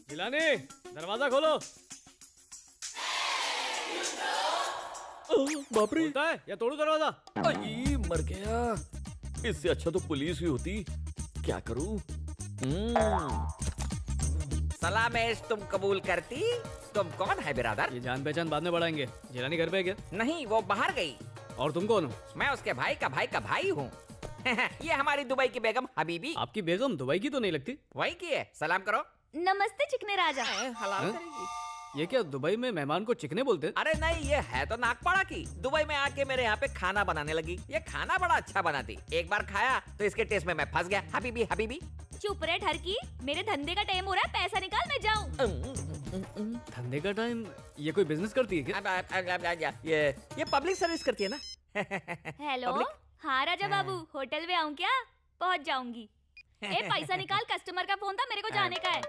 Jilani, दरवाजा खोलो। बाप रे! होता है या तोड़ू दरवाजा? आई, मर गया। इससे अच्छा तो पुलिस ही होती। क्या करूं? सलामेश, तुम कबूल करती? तुम कौन है बिरादर? ये जान पहचान बाद में बढ़ाएंगे। जिलानी घर पे है क्या? नहीं, वो बाहर गई। और तुम कौन हो? मैं उसके भाई का भाई हूँ। ये हमारी दुबई की बेगम हबीबी। आपकी बेगम दुबई की तो नहीं लगती। वही की है। सलाम करो। नमस्ते चिकने राजा। हलाल करेगी। ये क्या दुबई में मेहमान को चिकने बोलते? अरे नहीं, ये है तो नागपाड़ा की। दुबई में आके मेरे यहाँ पे खाना बनाने लगी। ये खाना बड़ा अच्छा बनाती। एक बार खाया तो इसके टेस्ट में मैं फंस गया। हबीबी हबीबी। चुप रहे ठरकी, मेरे धंधे का टाइम हो रहा है, पैसा निकाल, मैं जाऊं। धंधे का टाइम? ये कोई बिजनेस करती है क्या? ये पब्लिक सर्विस करती है ना। हेलो, हाँ राजा बाबू, होटल में आऊं क्या? पहुंच जाऊंगी। ए पैसा निकाल, कस्टमर का फोन था, मेरे को जाने का है।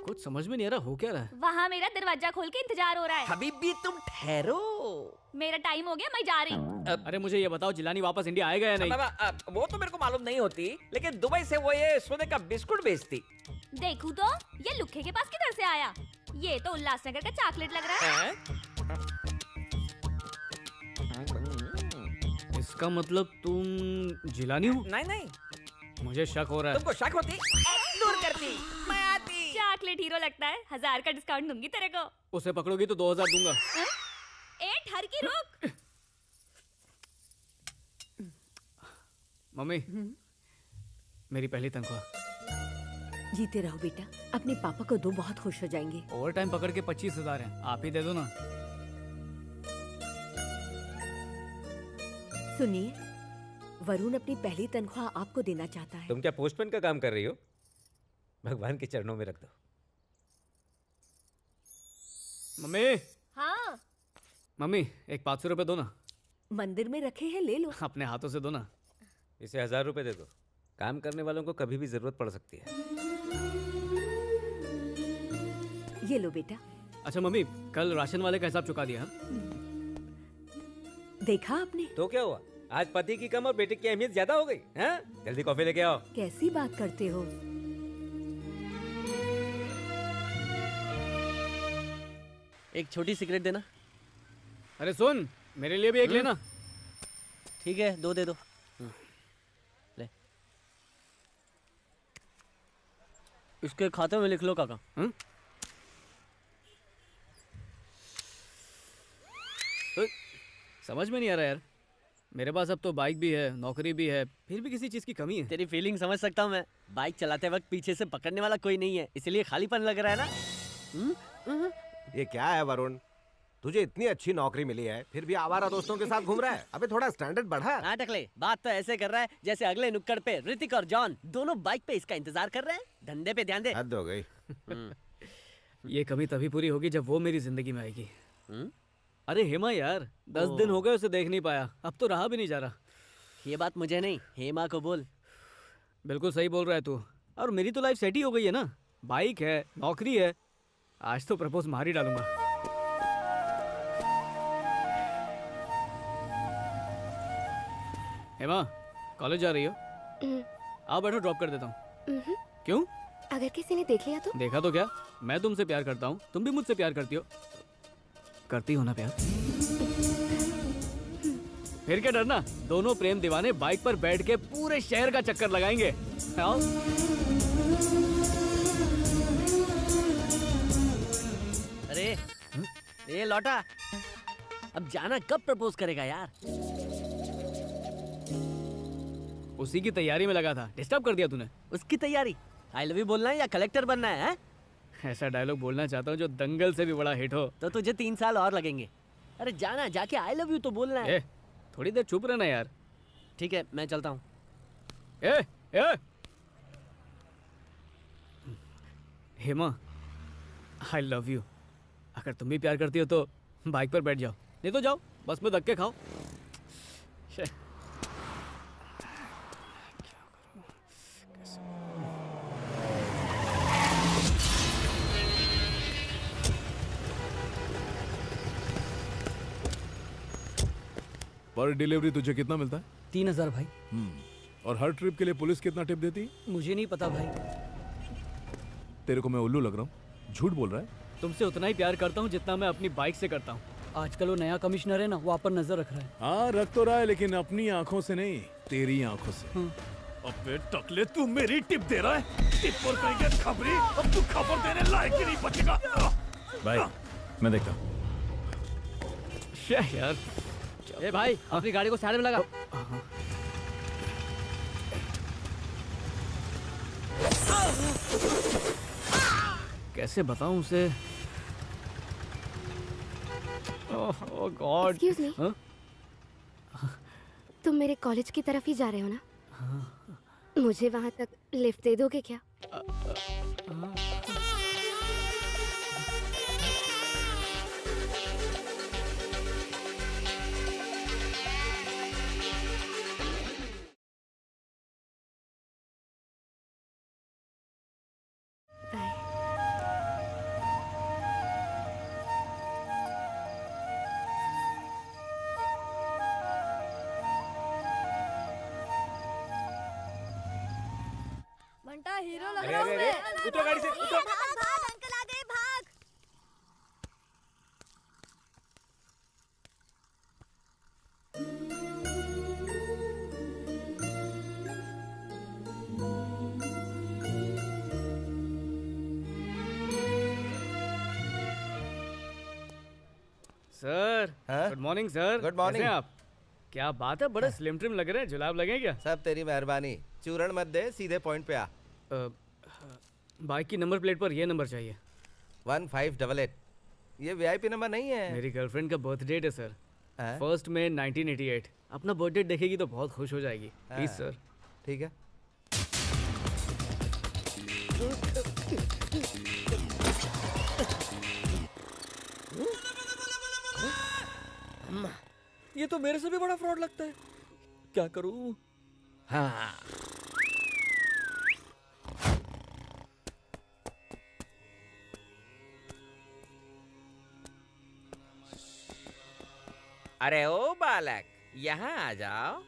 कुछ समझ में नहीं आ रहा, हो क्या रहा है? वहाँ मेरा दरवाजा खोल के इंतजार हो रहा है। हबीबी तुम ठहरो, मेरा टाइम हो गया, मैं जा रही हूँ। अरे मुझे ये बताओ, जिलानी वापस इंडिया आएगा या नहीं? वो तो मेरे को मालूम नहीं होती, लेकिन दुबई से वो ये सोने का बिस्कुट बेचती। देखूं तो ये लुखे के पास किधर से आया? ये तो उल्लासनगर का चॉकलेट लग रहा है। इसका मतलब तुम जिलानी हो? नहीं नहीं, मुझे शक हो रहा है। तुमको शक होती? दूर करती, मैं आती। चॉकलेट हीरो लगता है, 1000 का डिस्काउंट दूंगी तेरे को। उसे पकड़ोगी तो 2000 दूंगा। ए ठरकी रुक। मम्मी, मेरी पहली तनख्वाह। जीते रहो बेटा, अपने पापा को दो, बहुत खुश हो जाएंगे। ओवर टाइम पकड़ के 25,000 है, आप ही दे दो ना। सुनिए, वरुण अपनी पहली तनख्वाह आपको देना चाहता है। तुम क्या पोस्टमैन का काम कर रही हो? भगवान के चरणों में रख दो। मम्मी हाँ मम्मी एक 500 रुपए दो ना। मंदिर में रखे हैं, ले लो। अपने हाथों से दो ना। इसे 1000 रुपए दे दो। काम करने वालों को कभी भी जरूरत पड़ सकती है। ये लो बेटा। अच्छा मम्मी, कल राशन वाले का हिसाब चुका दिया? देखा आपने? तो क्या हुआ, आज पति की कम और बेटे की अहमियत ज्यादा हो गई हैं? जल्दी कॉफी लेके आओ। कैसी बात करते हो? एक छोटी सिगरेट देना। अरे सुन, मेरे लिए भी एक लेना। ठीक है, 2 दे दो। ले, इसके खाते में लिख लो काका। समझ में नहीं आ रहा यार, मेरे पास अब तो बाइक भी है, नौकरी भी है, फिर भी किसी चीज की कमी है। तेरी फीलिंग समझ सकता हूँ मैं। बाइक चलाते वक्त पीछे से पकड़ने वाला कोई नहीं है, इसलिए खालीपन लग रहा है ना। ये क्या है वरुण, तुझे इतनी अच्छी नौकरी मिली है फिर भी आवारा दोस्तों के साथ घूम रहा है। अबे थोड़ा स्टैंडर्ड बढ़ा। हाँ टकले, बात तो ऐसे कर रहा है जैसे अगले नुक्कड़ पे ऋतिक और जॉन दोनों बाइक पे इसका इंतजार कर रहे हैं। धंधे पे ध्यान दे। हद हो गई। ये कमी तभी पूरी होगी जब वो मेरी जिंदगी में आएगी। अरे हेमा यार, 10 दिन हो गए उसे देख नहीं पाया, अब तो रहा भी नहीं जा रहा। ये बात मुझे नहीं, हेमा को बोल। बिल्कुल सही बोल रहा है तू। और मेरी तो लाइफ सेट ही हो गई है ना, बाइक है, नौकरी है। आज तो प्रपोज मार ही डालूंगा। हेमा, कॉलेज जा रही हो? आओ बैठो, ड्रॉप कर देता हूँ। क्यों? अगर किसी ने देख लिया तो? देखा तो क्या, मैं तुमसे प्यार करता हूँ, तुम भी मुझसे प्यार करती हो। करती हो ना प्यार? फिर क्या डरना, दोनों प्रेम दीवाने बाइक पर बैठ के पूरे शहर का चक्कर लगाएंगे। आओ। अरे ये लौटा, अब जाना कब प्रपोज करेगा यार? उसी की तैयारी में लगा था, डिस्टर्ब कर दिया तूने। उसकी तैयारी? आई लव यू बोलना है या कलेक्टर बनना है? ऐसा डायलॉग बोलना चाहता हूँ जो दंगल से भी बड़ा हिट हो। तो तुझे 3 साल और लगेंगे। अरे जाना, जाके आई लव यू तो बोलना है। थोड़ी देर चुप रहना यार। ठीक है, मैं चलता हूँ। Hema, I love you. अगर तुम भी प्यार करती हो तो बाइक पर बैठ जाओ, नहीं तो जाओ बस में धक्के खाओ। पर डिलीवरी तुझे कितना मिलता है? 3000 भाई। और हर ट्रिप के लिए पुलिस कितना टिप देती है? मुझे नहीं पता भाई। तेरे को मैं उल्लू लग रहा हूँ? झूठ बोल रहा है? तुमसे उतना ही प्यार करता हूँ जितना मैं अपनी बाइक से करता हूँ। आजकल वो नया कमिश्नर है ना, वो आप पर नजर रख रहा है। हाँ रख तो रहा है, लेकिन अपनी आंखों से नहीं, तेरी आंखों से। अबे टकले, तू मेरी टिप दे रहा है? टिप पर कहीं खबरी, अब तू खबर देने लायक ही नहीं बचेगा। भाई मैं देखता हूँ। यार ए भाई, अपनी गाड़ी को साइड में लगा। कैसे बताऊं उसे? ओह गॉड। एक्सक्यूज मी, तुम मेरे कॉलेज की तरफ ही जा रहे हो ना? मुझे वहां तक लिफ्ट दे दोगे क्या? बंटा हीरो लग रहा है। उतरो गाड़ी से, उतरो। भाग भाग, अंकल आ गए, भाग। Sir, good morning sir. Good morning. आप? क्या बात है, बड़े स्लिम ट्रिम लग रहे हैं। जुलाब लगे क्या? सब तेरी मेहरबानी। चूरण मत दे, सीधे पॉइंट पे आ। बाइक की नंबर प्लेट पर ये नंबर चाहिए, 1588। ये वीआईपी नंबर नहीं है। मेरी गर्लफ्रेंड का बर्थ डेट है सर, 1 मई 1988। अपना बर्थडे देखेगी तो बहुत खुश हो जाएगी। Please sir. ठीक है। तो मेरे से भी बड़ा फ्रॉड लगता है। क्या करूं? हाँ, अरे ओ बालक, यहाँ आ जाओ।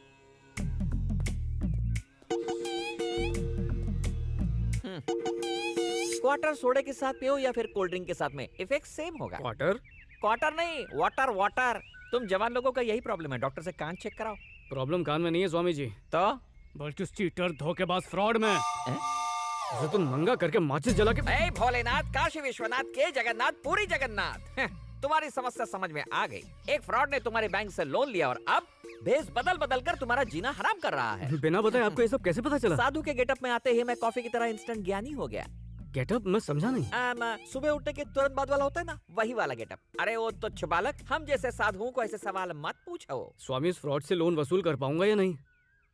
क्वार्टर सोडे के साथ पियो या फिर कोल्ड ड्रिंक के साथ में, इफेक्ट सेम होगा। क्वार्टर? क्वार्टर नहीं, वाटर वाटर। तुम जवान लोगों का यही प्रॉब्लम है, डॉक्टर से कान चेक कराओ। प्रॉब्लम कान में नहीं है स्वामी जी, तो बल्कि उस चीटर धोखेबाज फ्रॉड में। उसे तुम नंगा करके माचिस जला के। ए भोलेनाथ, काशी विश्वनाथ के जगन्नाथ, पूरी जगन्नाथ, तुम्हारी समस्या समझ में आ गई। एक फ्रॉड ने तुम्हारे बैंक से लोन लिया और अब भेष बदल बदल कर तुम्हारा जीना हराम कर रहा है। बिना बताए आपको ये सब कैसे पता चला? साधु के गेटअप में आते ही मैं कॉफी की तरह इंस्टेंट ज्ञानी हो गया। गेटअप? मैं समझा नहीं। सुबह उठने के तुरंत बाद वाला होता है ना, वही वाला गेटअप। अरे वो तुच्छ बालक, हम जैसे साधुओं को ऐसे सवाल मत पूछो। स्वामी, इस फ्रॉड से लोन वसूल कर पाऊंगा या नहीं?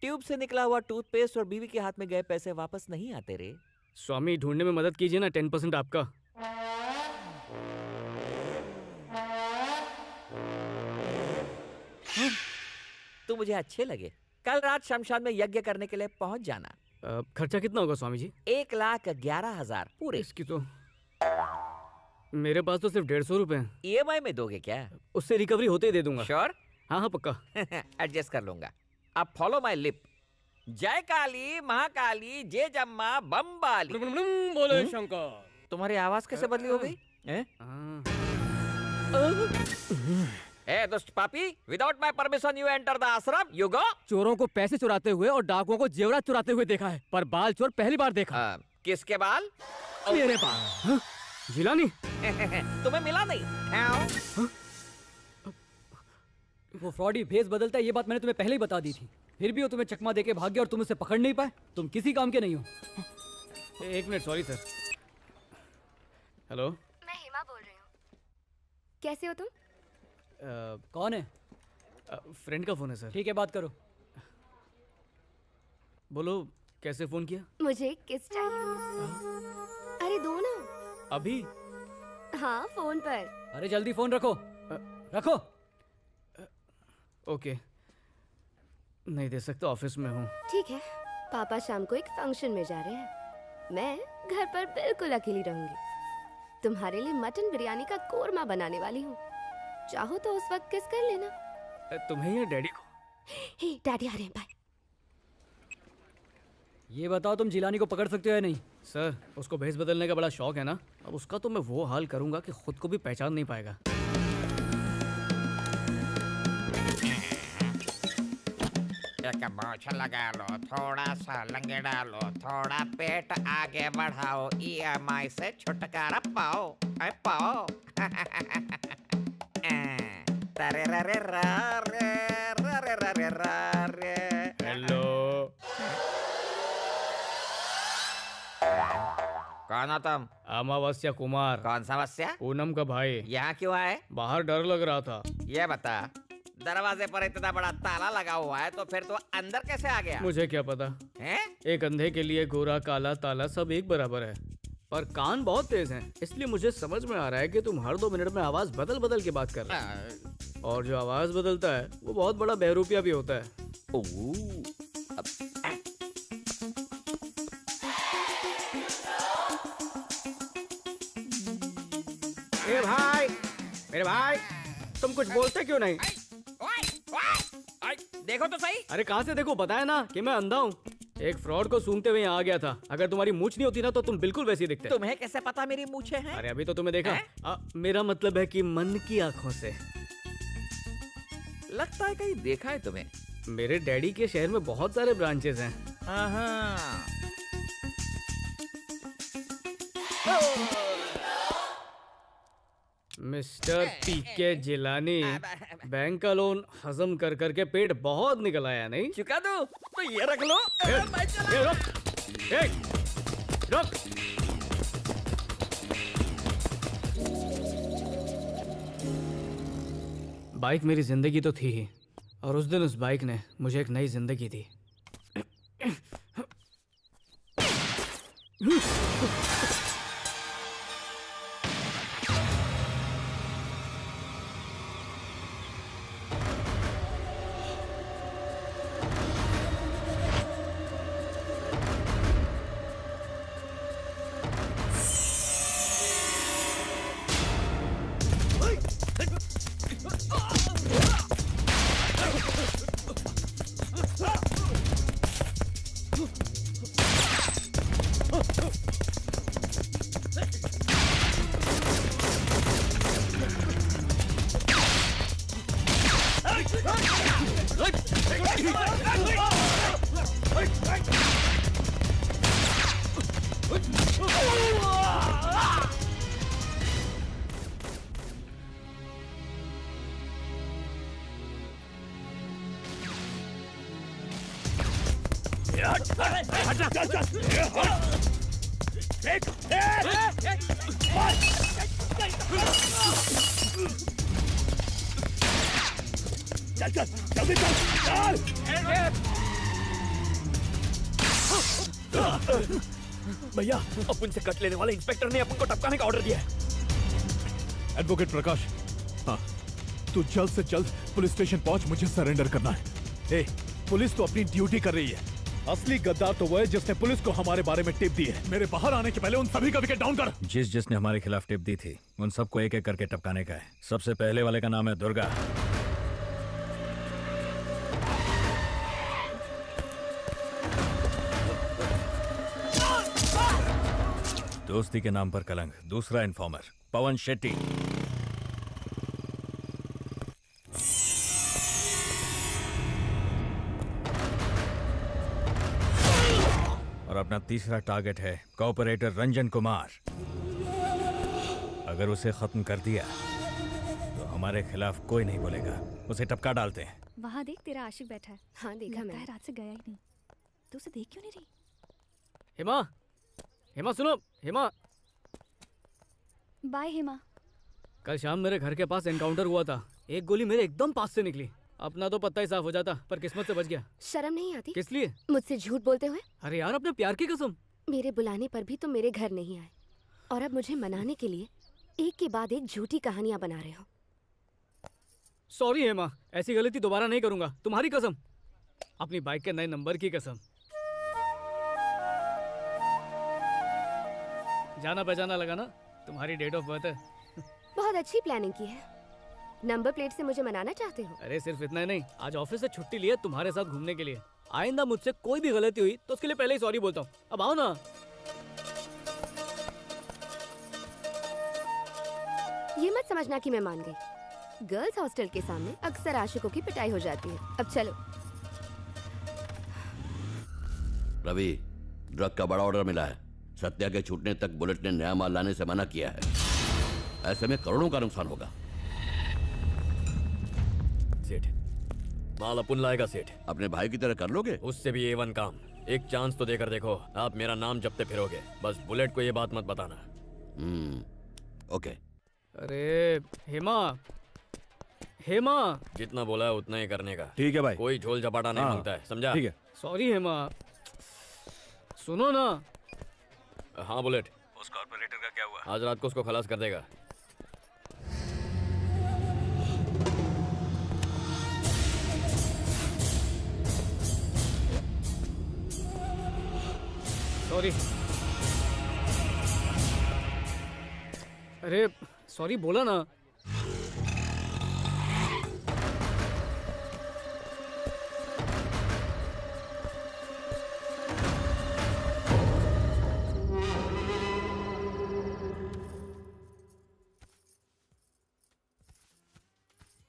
ट्यूब से निकला हुआ टूथपेस्ट और बीवी के हाथ में गए पैसे वापस नहीं आते रे। स्वामी, ढूंढने में मदद कीजिए ना, 10% आपका। तू मुझे अच्छे लगे। कल रात शमशान में यज्ञ करने के लिए पहुंच जाना। खर्चा कितना होगा स्वामी जी? 1,11,000 पूरे। इसकी तो मेरे पास तो सिर्फ 150 रुपए हैं। EMI में दोगे क्या? उससे रिकवरी होते ही दे दूंगा। श्योर? हाँ हाँ पक्का। एडजस्ट कर लूंगा। अब फॉलो माय लिप। जय काली महाकाली जय जम्मा बम्बाली। बोले शंकर। तुम्हारी आवाज कैसे बदली हो गई? ए दुष्ट पापी, without my permission you enter the आश्रम, यू गो। चोरों को पैसे चुराते हुए और डाकुओं को जेवरात चुराते हुए देखा है, पर बाल चोर पहली बार देखा। किसके बाल? मेरे बाल। जिलानी। तुम्हें मिला नहीं? वो फ्रॉडी भेस बदलता है, ये बात मैंने तुम्हें पहले ही बता दी थी। फिर भी वो तुम्हें चकमा देके भाग गया और तुम उसे पकड़ नहीं पाए। तुम किसी काम के नहीं हो। एक मिनट, सॉरी सर। हेलो, मैं हेमा बोल रही हूँ। कैसे हो तुम? कौन है? फ्रेंड का फोन है सर। ठीक है, बात करो। बोलो, कैसे फोन किया? मुझे किस चाहिए? अरे दो ना। अभी? हाँ, फोन पर। अरे जल्दी फोन रखो। रखो। ओके, नहीं दे सकता, ऑफिस में हूँ। ठीक है, पापा शाम को एक फंक्शन में जा रहे हैं। मैं घर पर बिल्कुल अकेली रहूंगी। तुम्हारे लिए मटन बिरयानी का कोरमा बनाने वाली हूँ। चाहो तो उस वक्त किस कर लेना। तुम्हें या डैडी को? हे, डैडी आ रहे हैं, बाय। ये बताओ, तुम जिलानी को पकड़ सकते हो या नहीं? सर, उसको भेस बदलने का बड़ा शौक है ना। अब उसका तो मैं वो हाल करूंगा कि खुद को भी पहचान नहीं पाएगा। एक मोछ लगा लो, थोड़ा सा लंगे डालो, थोड़ा पेट आगे बढ़ाओ, EMI से छुटकारा पाओ। पाओ। तरे रे रा रे रा रे रा रे रा रे। हेलो, कौन हो तुम? अमावस्या कुमार। कौन सा वस्या? पूनम का भाई। यहाँ क्यों आए? बाहर डर लग रहा था। ये बता, दरवाजे पर इतना बड़ा ताला लगा हुआ है तो फिर तो अंदर कैसे आ गया? मुझे क्या पता है? एक अंधे के लिए गोरा काला ताला सब एक बराबर है, पर कान बहुत तेज हैं, इसलिए मुझे समझ में आ रहा है कि तुम हर 2 मिनट में आवाज बदल बदल के बात कर रहे हो। और जो आवाज बदलता है वो बहुत बड़ा बहरूपिया भी होता है। ए भाई, मेरे भाई, तुम कुछ बोलते क्यों नहीं? देखो तो सही। अरे कहाँ से देखो, बताया ना कि मैं अंधा हूँ। एक फ्रॉड को सूंघते हुए यहाँ आ गया था। अगर तुम्हारी मूछ नहीं होती ना तो तुम बिल्कुल वैसी दिखते। तुम्हें कैसे पता मेरी मूछें हैं? अरे अभी तो तुम्हें देखा। मेरा मतलब है कि मन की आंखों से। लगता है कहीं देखा है तुम्हें। मेरे डैडी के शहर में बहुत सारे ब्रांचेस हैं। मिस्टर पीके जिलानी, बैंक का लोन हजम कर करके पेट बहुत निकल आया नहीं? चुका दो तो ये रख लो। रुक। बाइक मेरी जिंदगी तो थी ही, और उस दिन उस बाइक ने मुझे एक नई जिंदगी दी। हटना चल चल एक चल चल जल्दी चल चल भैया अपन से कट लेने वाले इंस्पेक्टर ने अपन को टपकाने का ऑर्डर दिया है। एडवोकेट प्रकाश, हाँ, तू जल्द से जल्द पुलिस स्टेशन पहुंच, मुझे सरेंडर करना है। ए, पुलिस तो अपनी ड्यूटी कर रही है। असली गद्दार तो वो है जिसने पुलिस को हमारे बारे में टिप दी है। मेरे बाहर आने के पहले उन सभी का विकेट डाउन कर। जिसने हमारे खिलाफ टिप दी थी उन सबको एक एक करके टपकाने का है। सबसे पहले वाले का नाम है दुर्गा। दोस्ती के नाम पर कलंक। दूसरा इन्फॉर्मर पवन शेट्टी। और अपना तीसरा टारगेट है कॉपरेटर रंजन कुमार। अगर उसे खत्म कर दिया तो हमारे खिलाफ कोई नहीं बोलेगा। उसे टपका डालते हैं। वहाँ देख, तेरा आशिक बैठा है। हाँ देखा लगता है मैंने। रात से गया ही नहीं। तू उसे देख क्यों नहीं रही? हेमा, हेमा सुनो, हेमा। बाय हेमा। कल शाम मेरे घर के पास एनकाउंटर हुआ था। एक गोली मेरे एकदम पास से निकली। अपना तो पत्ता ही साफ हो जाता, पर किस्मत से बच गया। शर्म नहीं आती किस लिए? मुझसे झूठ बोलते हुए? अरे यार, अपने प्यार की कसम। मेरे बुलाने पर भी तुम मेरे घर नहीं आए, और अब मुझे मनाने के लिए एक के बाद एक झूठी कहानियां बना रहे हो। सॉरी हेमा, ऐसी गलती दोबारा नहीं करूंगा, तुम्हारी कसम। अपनी बाइक के नए नंबर की कसम। जाना पहचाना लगा ना, तुम्हारी डेट ऑफ बर्थ है। बहुत अच्छी प्लानिंग की है। नंबर प्लेट से मुझे मनाना चाहते हो? अरे सिर्फ इतना ही नहीं, आज ऑफिस से छुट्टी ली है तुम्हारे साथ घूमने के लिए। आइंदा मुझसे कोई भी गलती हुई तो उसके लिए पहले ही सॉरी बोलता हूँ। अब आओ ना। ये मत समझना कि मैं मान गई। गर्ल्स हॉस्टल के सामने अक्सर आशिकों की पिटाई हो जाती है। अब चलो। रवि, ड्रग का बड़ा ऑर्डर मिला है। सत्या के छूटने तक बुलेट ने नया माल लाने से मना किया है। ऐसे में करोड़ों का नुकसान होगा। सेठ, माल अपन लाएगा सेठ। अपने भाई की तरह कर लोगे? उससे भी A1 काम। एक चांस तो देकर देखो। आप मेरा नाम जपते फिरोगे। बस बुलेट को ये बात मत बताना। ओके। अरे हेमा, हेमा। जितना बोला है उतना ही करने का। ठीक है भाई। कोई झोल झपाटा नहीं हाँ, मांगता है, समझा? ठीक है। सॉरी हेमा। सुनो ना। हाँ बुलेट। उस कॉर्पोरेटर का क्या हुआ? आज रात को उसको खलास कर देगा। सॉरी। अरे सॉरी बोला ना।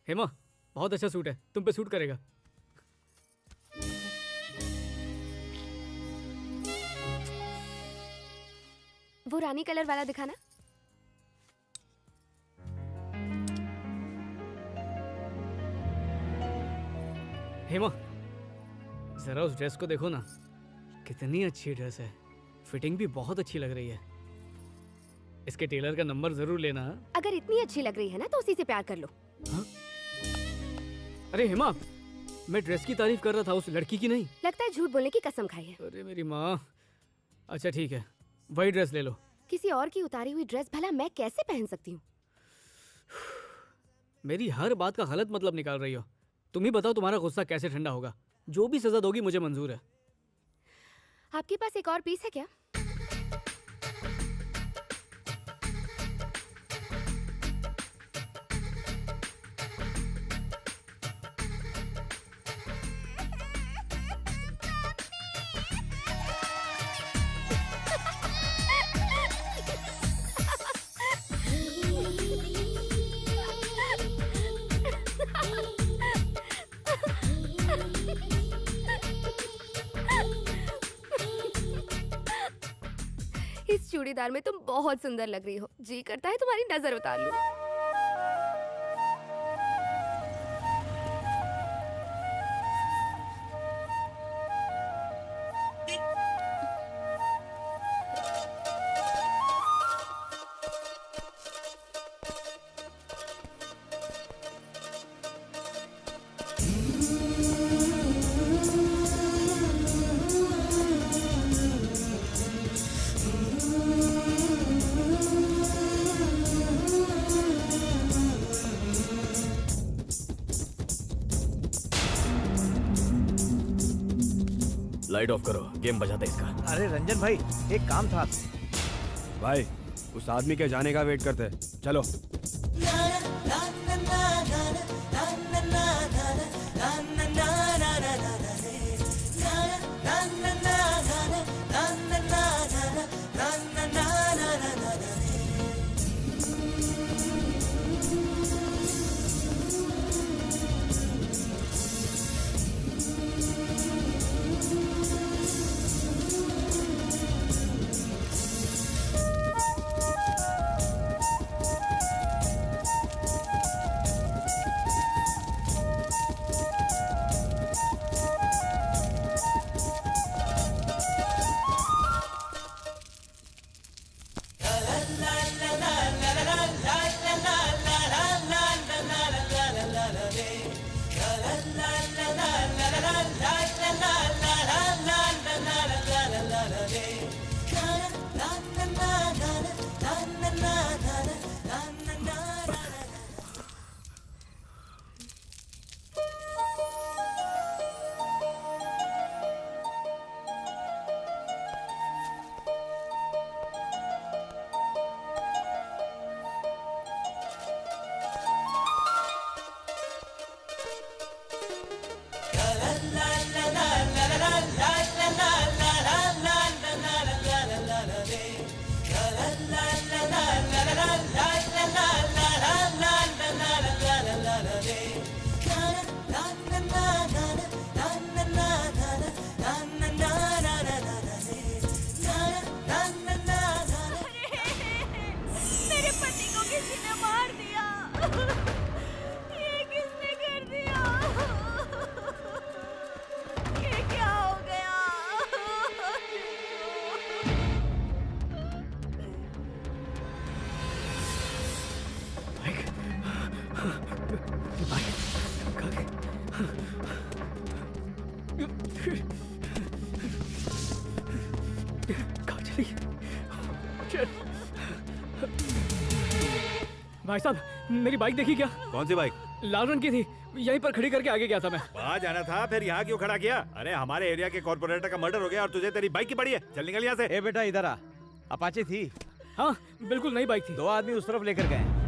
हेमा, बहुत अच्छा सूट है, तुम पे सूट करेगा। वो रानी कलर वाला दिखाना। हेमा, जरा उस ड्रेस को देखो ना, कितनी अच्छी ड्रेस है। फिटिंग भी बहुत अच्छी लग रही है। इसके टेलर का नंबर जरूर लेना। अगर इतनी अच्छी लग रही है ना तो उसी से प्यार कर लो। हाँ? अरे हेमा, मैं ड्रेस की तारीफ कर रहा था, उस लड़की की नहीं। लगता है झूठ बोलने की कसम खाई है। अरे मेरी माँ। अच्छा ठीक है, वही ड्रेस ले लो। किसी और की उतारी हुई ड्रेस भला मैं कैसे पहन सकती हूँ? मेरी हर बात का गलत मतलब निकाल रही हो। तुम ही बताओ, तुम्हारा गुस्सा कैसे ठंडा होगा? जो भी सजा दोगी मुझे मंजूर है। आपके पास एक और पीस है क्या? इस चूड़ीदार में तुम बहुत सुंदर लग रही हो। जी करता है तुम्हारी नजर उतार लूं। लाइट ऑफ करो, गेम बजाते इसका। अरे रंजन भाई, एक काम था आपसे। भाई उस आदमी के जाने का वेट करते हैं, चलो। मेरे पति को किसी ने मार दिया। ये किसने कर दिया? ये क्या हो गया? भाई साहब, मेरी बाइक देखी क्या? कौन सी बाइक? लाल रंग की थी, यहीं पर खड़ी करके आगे गया था मैं। वहाँ जाना था, फिर यहाँ क्यों खड़ा किया? अरे हमारे एरिया के कॉर्पोरेटर का मर्डर हो गया और तुझे तेरी बाइक की पड़ी है। चल निकल यहाँ से। ए बेटा इधर आ, अपाचे थी। हाँ बिल्कुल नई बाइक थी। 2 आदमी उस तरफ लेकर गए।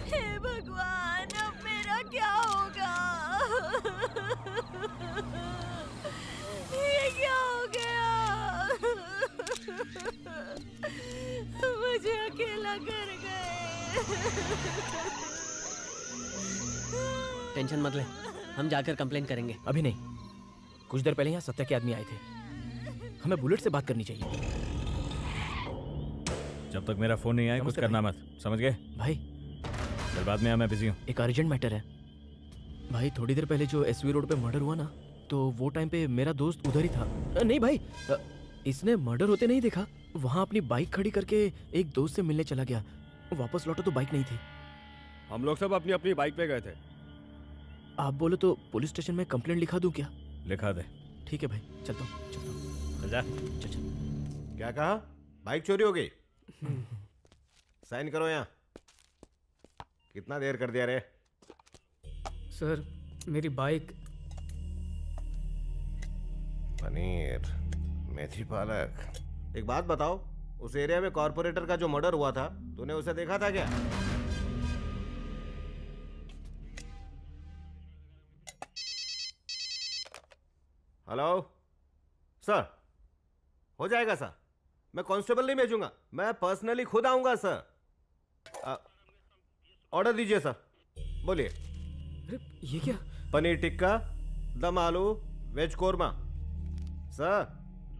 हे भगवान, अब मेरा क्या होगा? ये क्या हो गया? मुझे अकेला कर गए। टेंशन मत ले, हम जाकर कंप्लेन करेंगे। अभी नहीं, कुछ देर पहले यहाँ सत्या के आदमी आए थे। हमें बुलेट से बात करनी चाहिए। जब तक मेरा फोन नहीं आए कुछ करना मत, समझ गए? भाई फिर बाद में मैं बिजी हूँ। एक अर्जेंट मैटर है भाई। थोड़ी देर पहले जो एसवी रोड पे मर्डर हुआ ना, तो वो टाइम पे मेरा दोस्त उधर ही था। नहीं भाई, इसने मर्डर होते नहीं देखा। वहाँ अपनी बाइक खड़ी करके एक दोस्त से मिलने चला गया। वापस लौटा तो बाइक नहीं थी। हम लोग सब अपनी अपनी बाइक पे गए थे। आप बोलो तो पुलिस स्टेशन में कंप्लेंट लिखा दूं क्या? लिखा दे। ठीक है भाई, चलता हूँ। चल जा। चल। क्या कहा? बाइक चोरी हो गई? साइन करो यहाँ। कितना देर कर दिया रे? सर मेरी बाइक। पनीर, मेथी पालक। एक बात बताओ, उस एरिया में कॉर्पोरेटर का जो मर्डर हुआ था, तूने उसे देखा था क्या? हेलो सर, हो जाएगा सर। मैं कांस्टेबल नहीं भेजूंगा, मैं पर्सनली खुद आऊंगा सर। ऑर्डर दीजिए सर। बोलिए। अरे ये क्या? पनीर टिक्का, दम आलू, वेज कोरमा। सर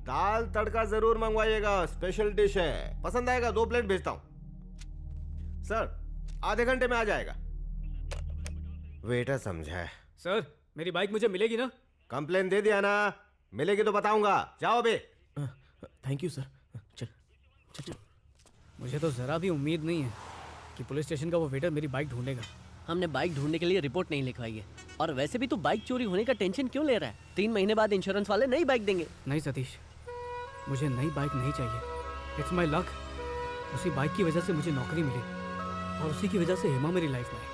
दाल तड़का जरूर मंगवाइएगा, स्पेशल डिश है, पसंद आएगा 2 प्लेट भेजता हूं। सर आधे घंटे में आ जाएगा। वेटर समझा है। सर मेरी बाइक मुझे मिलेगी ना? कंप्लेन दे दिया ना, मिलेगी तो बताऊंगा। जाओ बे। Thank you sir. चल चल चल। मुझे तो जरा भी उम्मीद नहीं है कि पुलिस स्टेशन का वो वेटर मेरी बाइक ढूंढेगा। हमने बाइक ढूंढने के लिए रिपोर्ट नहीं लिखवाई है। और वैसे भी तू बाइक चोरी होने का टेंशन क्यों ले रहा है? 3 महीने बाद इंश्योरेंस वाले नई बाइक देंगे। नहीं सतीश, मुझे नई बाइक नहीं चाहिए। It's my luck. उसी बाइक की वजह से मुझे नौकरी मिली और उसी की वजह से हेमा मेरी लाइफ में आई।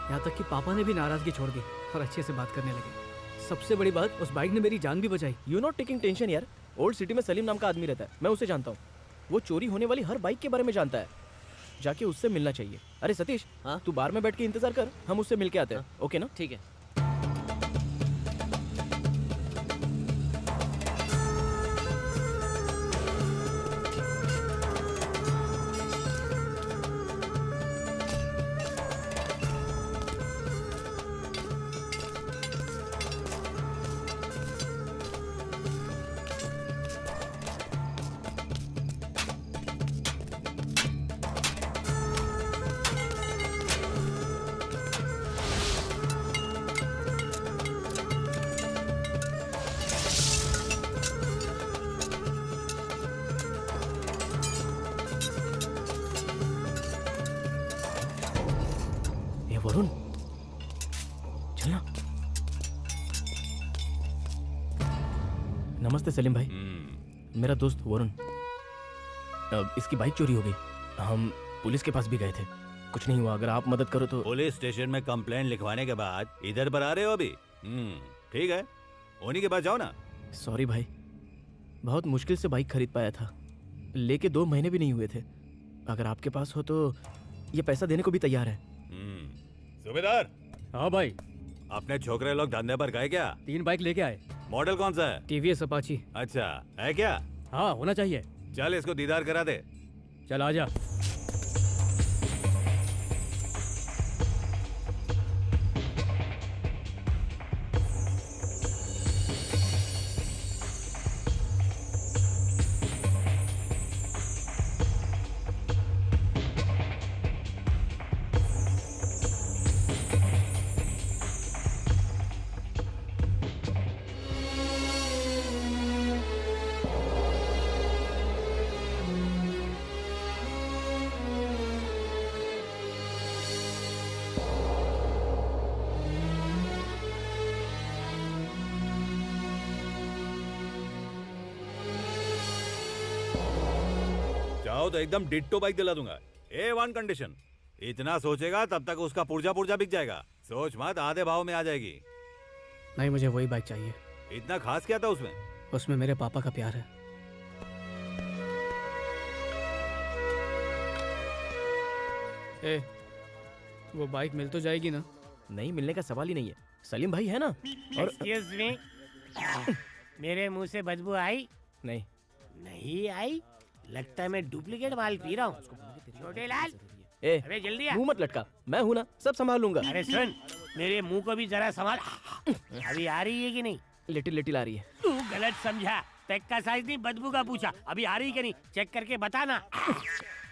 यहाँ तक कि पापा ने भी नाराजगी छोड़ दी और अच्छे से बात करने लगे। सबसे बड़ी बात, उस बाइक ने मेरी जान भी बचाई। यू नॉट टेकिंग टेंशन यार। ओल्ड सिटी में सलीम नाम का आदमी रहता है, मैं उसे जानता हूँ। वो चोरी होने वाली हर बाइक के बारे में जानता है। जाके उससे मिलना चाहिए। अरे सतीश, हाँ? तू बार में बैठ के इंतजार कर, हम उससे मिल के आते हैं। ओके ना? ठीक है। वरुण, चलना। नमस्ते सलीम भाई। मेरा दोस्त वरुण। इसकी बाइक चोरी हो गई। हम पुलिस के पास भी गए थे, कुछ नहीं हुआ। अगर आप मदद करो तो। पुलिस स्टेशन में कंप्लेंट लिखवाने के बाद इधर पर आ रहे हो अभी? ठीक है, उन्हीं के पास जाओ ना। सॉरी भाई, बहुत मुश्किल से बाइक खरीद पाया था। लेके 2 महीने भी नहीं हुए थे। अगर आपके पास हो तो ये पैसा देने को भी तैयार है। सूबेदार। हाँ भाई। अपने छोकरे लोग धंधे पर गए क्या? 3 बाइक लेके आए। मॉडल कौन सा है? TVS Apache. अच्छा, है क्या? हाँ, होना चाहिए। चल इसको दीदार करा दे। चल आजा। चाहो तो एकदम डिट्टो बाइक दिला दूंगा। A1 condition. इतना सोचेगा तब तक उसका पुर्जा पुर्जा बिक जाएगा। सोच मत, आधे भाव में आ जाएगी। नहीं, मुझे वही बाइक चाहिए। इतना खास क्या था उसमें? उसमें मेरे पापा का प्यार है। ए, वो बाइक मिल तो जाएगी ना? नहीं, मिलने का सवाल ही नहीं है। सलीम भाई है ना। और एक्सक्यूज मी, मेरे मुंह से बदबू आई? नहीं। नहीं आई? लगता है मैं डुप्लीकेट माल पी रहा हूँ। छोटे लाल, ए, अबे जल्दी आ। मुंह मत लटका, मैं हूं ना, सब संभाल लूंगा। अरे सुन, मेरे मुंह को भी जरा संभाल। अभी आ रही है कि नहीं? लिटिल लिटिल आ रही है। तू गलत समझा। पैक का साइज नहीं, बदबू का पूछा। अभी आ रही है कि नहीं, चेक करके बताना।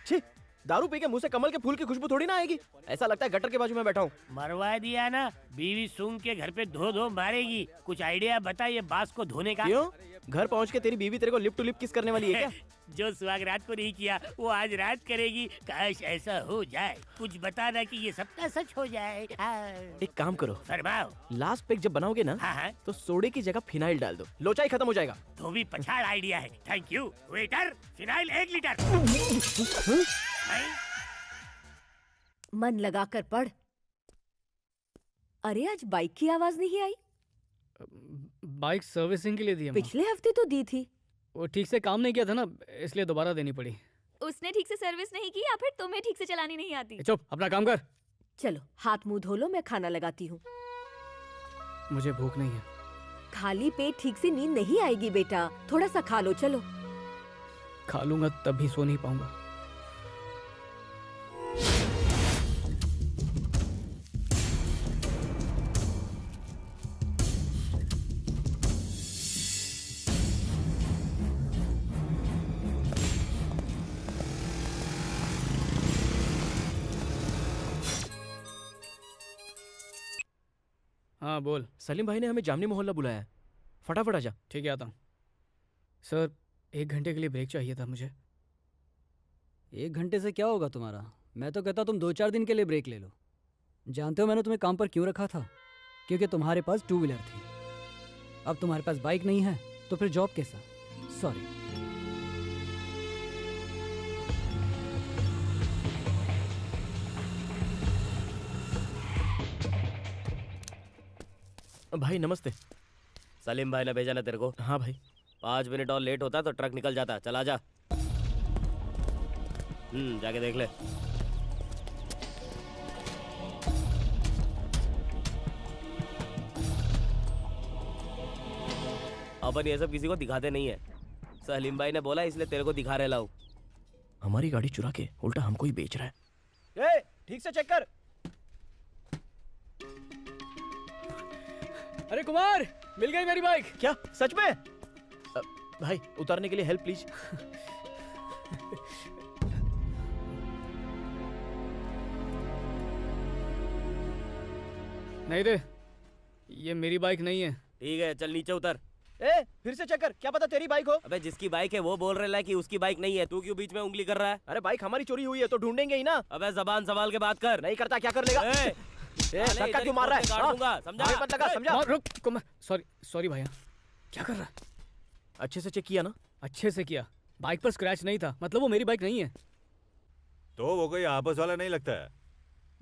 छी, दारू पी के मुंह से कमल के फूल की खुशबू थोड़ी ना आएगी। ऐसा लगता है गटर के बाजू में बैठा हूँ। मरवा दिया ना, बीवी सूंघ के घर पे धो धो मारेगी। कुछ आइडिया बता ये बांस को धोने का। क्यों? घर पहुँच के तेरी बीवी तेरे को लिप टू लिप किस करने वाली है क्या? जो सुहाग रात को नहीं किया वो आज रात करेगी। काश ऐसा हो जाए। कुछ बताना कि ये सबका सच हो जाए। एक काम करो, फरमाओ। लास्ट पैक जब बनाओगे ना, तो सोडे की जगह फिनाइल डाल दो, लोचा ही खत्म हो जाएगा। तो भी पछाड़ आइडिया है। Thank you waiter. Phenyl 1 litre. मन लगा कर पढ़। अरे आज बाइक की आवाज नहीं आई। बाइक सर्विसिंग के लिए दी है। पिछले हफ्ते तो दी थी। वो ठीक से काम नहीं किया था ना, इसलिए दोबारा देनी पड़ी। उसने ठीक से सर्विस नहीं की या फिर तुम्हें ठीक से चलानी नहीं आती? चुप, अपना काम कर। चलो हाथ मुंह धो लो, मैं खाना लगाती हूँ। मुझे भूख नहीं है। खाली पेट ठीक से नींद नहीं आएगी बेटा, थोड़ा सा खा लो। चलो। खा लूंगा तब भी सो नहीं पाऊंगा। हाँ बोल। सलीम भाई ने हमें जामनी मोहल्ला बुलाया है, फटाफट आजा। ठीक है, आता हूँ। सर, 1 घंटे के लिए ब्रेक चाहिए था मुझे। 1 घंटे से क्या होगा तुम्हारा? मैं तो कहता तुम 2-4 दिन के लिए ब्रेक ले लो। जानते हो मैंने तुम्हें काम पर क्यों रखा था? क्योंकि तुम्हारे पास 2 व्हीलर थी। अब तुम्हारे पास बाइक नहीं है तो फिर जॉब कैसा? सॉरी। भाई नमस्ते। सलीम भाई ने भेजा ना तेरे को? हाँ भाई। 5 मिनट और लेट होता तो ट्रक निकल जाता। चला जा। जाके देख ले। अपन ये सब किसी को दिखाते नहीं है। सलीम भाई ने बोला इसलिए तेरे को दिखा रहे लाऊं। हमारी गाड़ी चुरा के उल्टा हमको ही बेच रहा है। ए, ठीक से चेक कर। अरे कुमार, मिल गई मेरी बाइक। क्या सच में? भाई उतारने के लिए हेल्प प्लीज। नहीं रे, ये मेरी बाइक नहीं है। ठीक है, चल नीचे उतर। ए, फिर से चेक कर, क्या पता तेरी बाइक हो। अबे जिसकी बाइक है वो बोल रहा है कि उसकी बाइक नहीं है, तू क्यों बीच में उंगली कर रहा है? अरे बाइक हमारी चोरी हुई है तो ढूंढेंगे ही ना। अबे जबान संभाल के बात कर। नहीं करता क्या कर लेगा? धक्का क्यों मार रहा है? काटूंगा, समझा? मत लगा, समझा? रुक कुमार, सॉरी भैया। क्या कर रहा है? अच्छे से चेक किया ना? अच्छे से किया। बाइक पर स्क्रैच नहीं था, मतलब वो मेरी बाइक नहीं है। तो वो कोई आपस वाला नहीं लगता है।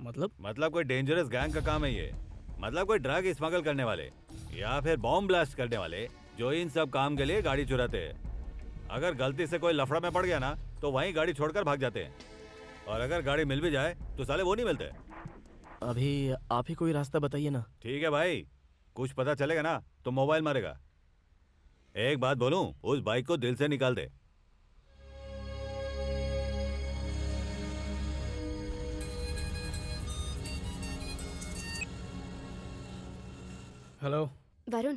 मतलब कोई डेंजरस गैंग का काम है ये। मतलब कोई ड्रग स्मगल करने वाले या फिर बॉम्ब ब्लास्ट करने वाले जो इन सब काम के लिए गाड़ी चुराते हैं। अगर गलती से कोई लफड़ा में पड़ गया ना तो वहीं गाड़ी छोड़कर भाग जाते हैं, और अगर गाड़ी मिल भी जाए तो साले वो नहीं मिलते। अभी आप ही कोई रास्ता बताइए ना। ठीक है भाई, कुछ पता चलेगा ना तो मोबाइल मारेगा। एक बात बोलूं, उस बाइक को दिल से निकाल दे। हेलो वरुण,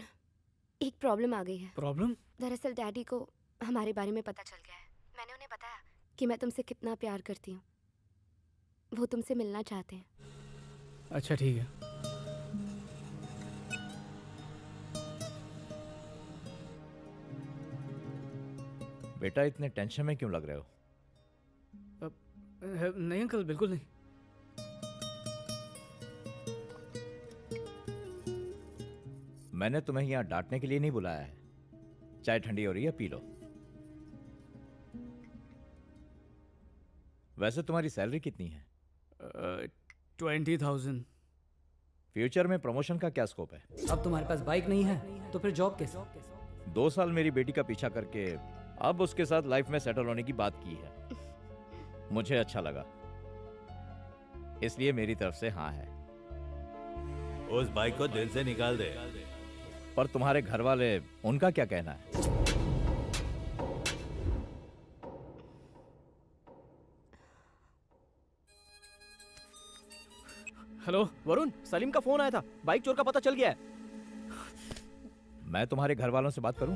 एक प्रॉब्लम आ गई है। प्रॉब्लम? दरअसल डैडी को हमारे बारे में पता चल गया है। मैंने उन्हें बताया कि मैं तुमसे कितना प्यार करती हूँ। वो तुमसे मिलना चाहते हैं। अच्छा ठीक है। बेटा इतने टेंशन में क्यों लग रहे हो? नहीं अंकल, बिल्कुल नहीं। मैंने तुम्हें यहाँ डांटने के लिए नहीं बुलाया है। चाय ठंडी हो रही है, पी लो। वैसे तुम्हारी सैलरी कितनी है? 20,000। फ्यूचर में प्रमोशन का क्या स्कोप है? अब तुम्हारे पास बाइक नहीं है तो फिर जॉब कैसे? 2 साल मेरी बेटी का पीछा करके अब उसके साथ लाइफ में सेटल होने की बात की है। मुझे अच्छा लगा, इसलिए मेरी तरफ से हाँ है। उस बाइक को दिल से निकाल दे। पर तुम्हारे घर वाले, उनका क्या कहना है? हेलो वरुण, सलीम का फोन आया था, बाइक चोर का पता चल गया है। मैं तुम्हारे घर वालों से बात करूं?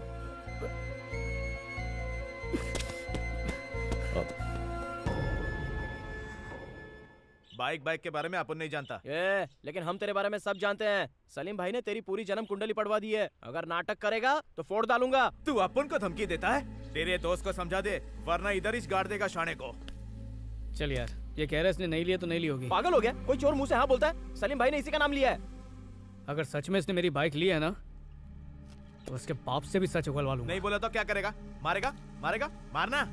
बाइक के बारे में अपन नहीं जानता। लेकिन हम तेरे बारे में सब जानते हैं। सलीम भाई ने तेरी पूरी जन्म कुंडली पढ़वा दी है। अगर नाटक करेगा तो फोड़ डालूंगा। तू अपन को धमकी देता है? तेरे दोस्त को समझा दे, वरना इधर ही गाड़ देगा शाने को। चल यार, ये कह रहा है इसने नहीं लिया तो नहीं ली होगी। पागल हो गया? कोई चोर मुंह से हाँ बोलता है? सलीम भाई ने इसी का नाम लिया है। अगर सच में इसने मेरी बाइक ली है ना तो उसके बाप से भी सच उगलवा लूंगा। नहीं बोला तो क्या करेगा? मारेगा? मारेगा? मारना।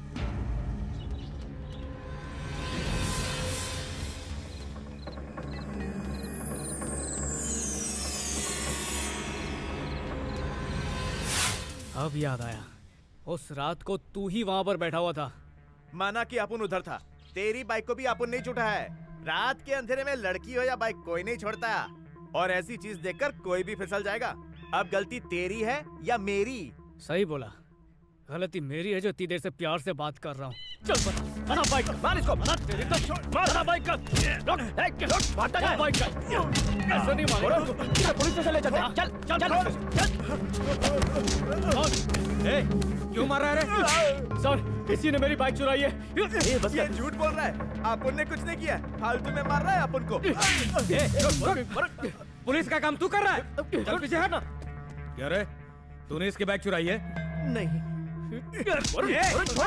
अब याद आया, उस रात को तू ही वहां पर बैठा हुआ था। माना कि अपन उधर था, तेरी बाइक को भी अपन नहीं छूटा है। रात के अंधेरे में लड़की हो या बाइक, कोई नहीं छोड़ता। और ऐसी चीज देखकर कोई भी फिसल जाएगा। अब गलती तेरी है या मेरी? सही बोला, गलती मेरी है जो इतनी देर से प्यार से बात कर रहा हूँ। चल बना बाइक, मार इसको, बना तेरी तो बना बाइक का। भागता जा बाइक का। ऐसे नहीं मारेगा, पुलिस स्टेशन ले चलते हैं। चल चल चल। ए, क्यों मार रहा है रे? सर, किसी ने मेरी बाइक चुराई है। ये झूठ बोल रहा है। अपन ने कुछ नहीं किया, फालतू में मार रहा है अपन को। पुलिस का काम तू कर रहा है। चल पीछे हट ना। क्या रे, तूने इसकी बाइक चुराई है? नहीं। छोड़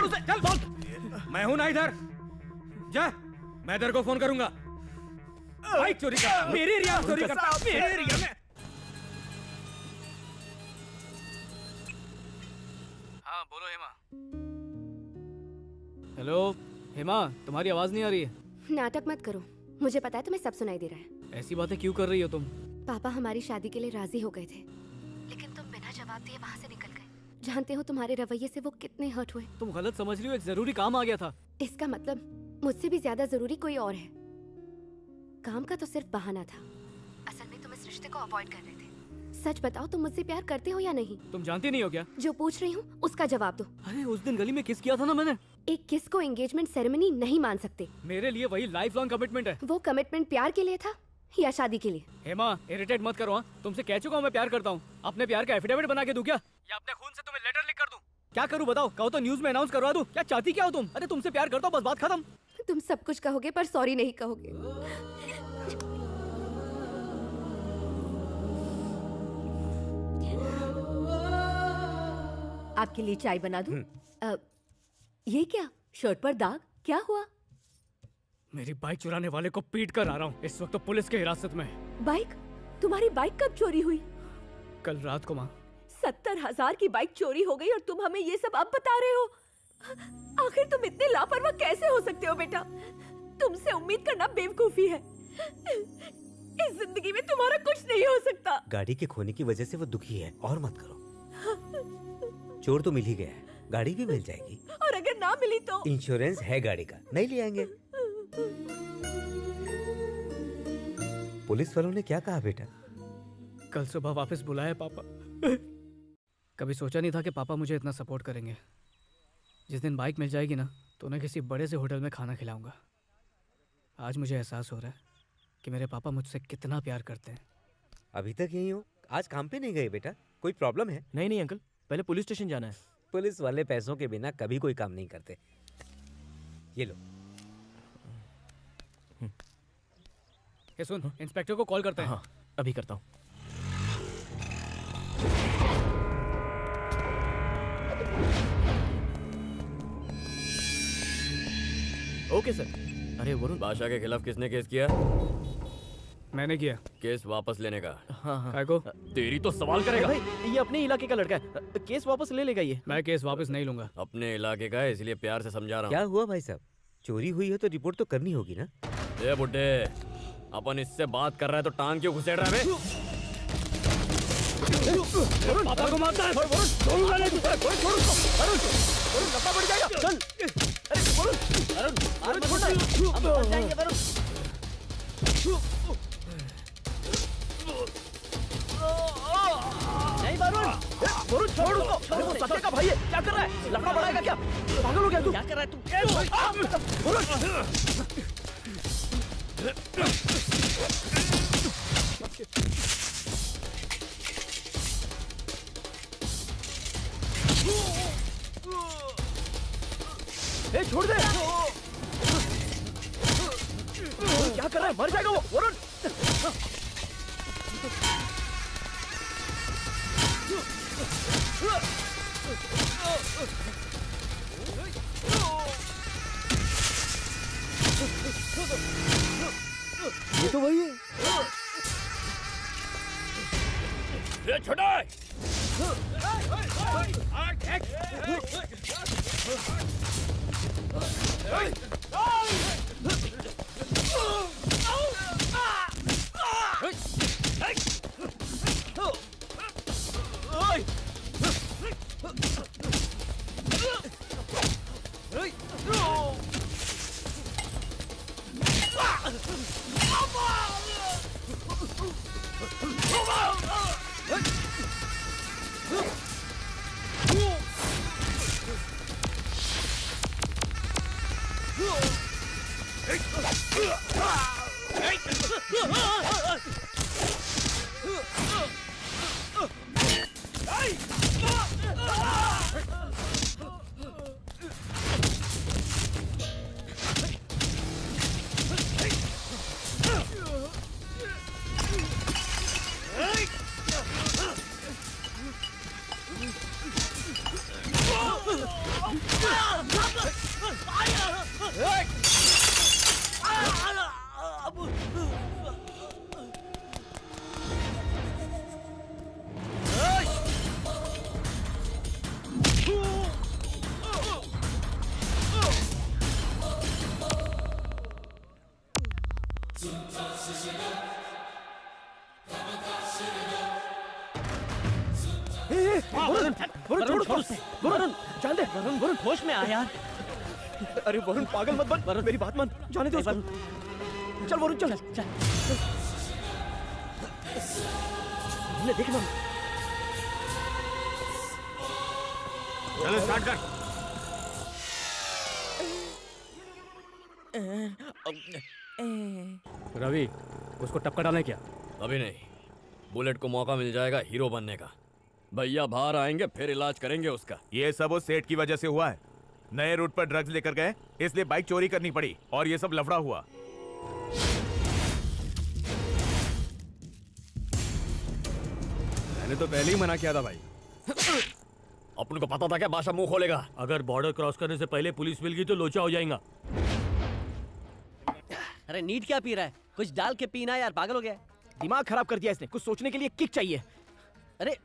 उसे, चल बोल। मैं हूं ना इधर। जा, मैं तेरे को फोन करूंगा। बाइक चोरी करता, मेरे एरिया में चोरी करता, मेरे एरिया में। हाँ बोलो हेमा। हेलो हेमा, तुम्हारी आवाज नहीं आ रही है। नाटक मत करो, मुझे पता है तुम्हें सब सुनाई दे रहा है। ऐसी बातें क्यों कर रही हो तुम? पापा हमारी शादी के लिए राजी हो गए थे, लेकिन तुम बिना जवाब दिए वहाँ से निकल गए। जानते हो तुम्हारे रवैये से वो कितने हर्ट हुए। तुम गलत समझ रही हो, एक जरूरी काम आ गया था। इसका मतलब मुझसे भी ज्यादा जरूरी कोई और है। काम का तो सिर्फ बहाना था, असल में तुम इस रिश्ते को अवॉइड कर रहे थे। सच बताओ, तुम मुझसे प्यार करते हो या नहीं? तुम जानती नहीं हो क्या? जो पूछ रही हूँ उसका जवाब दो। अरे उस दिन गली में किस किया था ना मैंने। एक किस को एंगेजमेंट सेरेमनी नहीं मान सकते। मेरे लिए वही लाइफ लॉन्ग कमिटमेंट है। वो कमिटमेंट प्यार के लिए था या शादी के लिए? हेमा इरिटेट मत करो। तुमसे कह चुका हूँ मैं प्यार करता हूँ। अपने प्यार का एफिडेविट बना के दूं क्या, या अपने खून से तुम्हें लेटर लिख कर दूं? क्या करूँ बताओ? कहो तो न्यूज में अनाउंस करवा दूं? क्या चाहती क्या हो तुम? अरे तुमसे प्यार करता हूँ, बस बात खत्म। तुम सब कुछ कहोगे पर सॉरी नहीं कहोगे। आपके लिए चाय बना दूं? ये क्या, शर्ट पर दाग, क्या हुआ? मेरी बाइक चुराने वाले को पीट कर आ रहा हूँ। इस वक्त तो पुलिस की हिरासत में। बाइक? तुम्हारी बाइक कब चोरी हुई? कल रात को माँ। 70,000 की बाइक चोरी हो गई और तुम हमें ये सब अब बता रहे हो? आखिर तुम इतने लापरवाह कैसे हो सकते हो बेटा? तुमसे उम्मीद करना बेवकूफी है। इस जिंदगी में तुम्हारा कुछ नहीं हो सकता। गाड़ी के खोने की वजह से वो दुखी है, और मत करो। चोर तो मिल ही गया है, गाड़ी भी मिल जाएगी। और अगर ना मिली तो? इंश्योरेंस है गाड़ी का, नहीं ले आएंगे। पुलिस वालों ने क्या कहा बेटा? कल सुबह वापस बुलाया पापा। कभी सोचा नहीं था कि पापा मुझे इतना सपोर्ट करेंगे। जिस दिन बाइक मिल जाएगी ना, तो उन्हें किसी बड़े से होटल में खाना खिलाऊंगा। आज मुझे एहसास हो रहा है कि मेरे पापा मुझसे कितना प्यार करते हैं। अभी तक यही हो? आज काम पे नहीं गए बेटा? कोई प्रॉब्लम है? नहीं अंकल, पहले पुलिस स्टेशन जाना है। पुलिस वाले पैसों के बिना कभी कोई काम नहीं करते। ये लो। ये सुन, इंस्पेक्टर को कॉल करते हैं। हाँ, अभी करता हूँ। Okay sir. अरे वरुण, बादशाह के खिलाफ किसने केस किया? मैंने किया। केस वापस लेने का। हाँ। काय को? तेरी तो सवाल करेगा। भाई, ये अपने इलाके का लड़का है, केस वापस ले लेगा ये। मैं केस वापस नहीं लूंगा। अपने इलाके का है, इसलिए प्यार से समझा रहा हूँ। क्या हुआ भाई साहब? चोरी हुई है तो रिपोर्ट तो करनी होगी ना? ए बुड्ढे, अपन इससे बात कर रहा है तो टांग क्यों घुसेड़ रहा है? पापा को मारता है। चल। अरे वरुण, अरुण छोड़ना, हम बच जाएंगे वरुण। नहीं वरुण, वरुण छोड़ उसको। अरे वो सत्य का भाई है, क्या कर रहा है? लफड़ा बढ़ाएगा क्या? पागल हो गया तू? क्या कर रहा है तू? वरुण, ए छोड़ दे। क्या कर रहा है? मर जाएगा वो। वरुण, ये तो वही है। ये छोटा है। छोड़ उसे। वरुण जान दे। वरुण वरुण होश में आ यार। अरे वरुण पागल मत बन। वरुण मेरी बात मान, जाने दे उसको। चल वरुण चल चल। ले देख ना। चलो स्टार्ट कर। रवि, उसको टक्कर डालने क्या? अभी नहीं, बुलेट को मौका मिल जाएगा हीरो बनने का। भैया बाहर आएंगे फिर इलाज करेंगे उसका। ये सब उस सेठ की वजह से हुआ है। नए रूट पर ड्रग्स लेकर गए, इसलिए बाइक चोरी करनी पड़ी और ये सब लफड़ा हुआ। मैंने तो पहले ही मना किया था भाई। अपन को पता था क्या बादशाह मुंह खोलेगा। अगर बॉर्डर क्रॉस करने से पहले पुलिस मिल गई तो लोचा हो जाएगा। अरे नीट क्या पी रहा है? कुछ डाल के पीना यार, पागल हो गया है। दिमाग खराब कर दिया इसने। कुछ सोचने के लिए किक चाहिए। अरे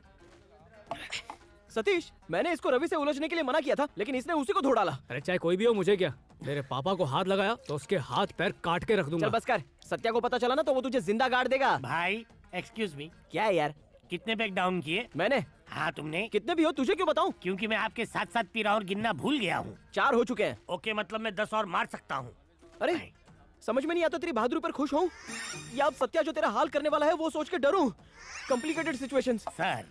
सतीश, मैंने इसको रवि से उलझने के लिए मना किया था, लेकिन इसने उसी को धो डाला। अरे चाहे कोई भी हो, मुझे क्या? मेरे पापा को हाथ लगाया तो उसके हाथ पैर काट के रख दूंगा। चल बस कर। सत्या को पता चला ना तो वो तुझे जिंदा गाड़ देगा। भाई एक्सक्यूज मी, क्या है यार? कितने पैक डाउन किए? मैंने? हाँ तुमने? कितने भी हो तुझे क्यों बताऊं? क्योंकि मैं आपके साथ साथ पी रहा और गिनना भूल गया हूँ। 4 हो चुके हैं। ओके, मतलब मैं 10 और मार सकता हूँ। अरे समझ में नहीं आता तेरी बहादुरी पर खुश हूँ या अब सत्या जो तेरा हाल करने वाला है वो सोच के डरूं। Complicated situations. सर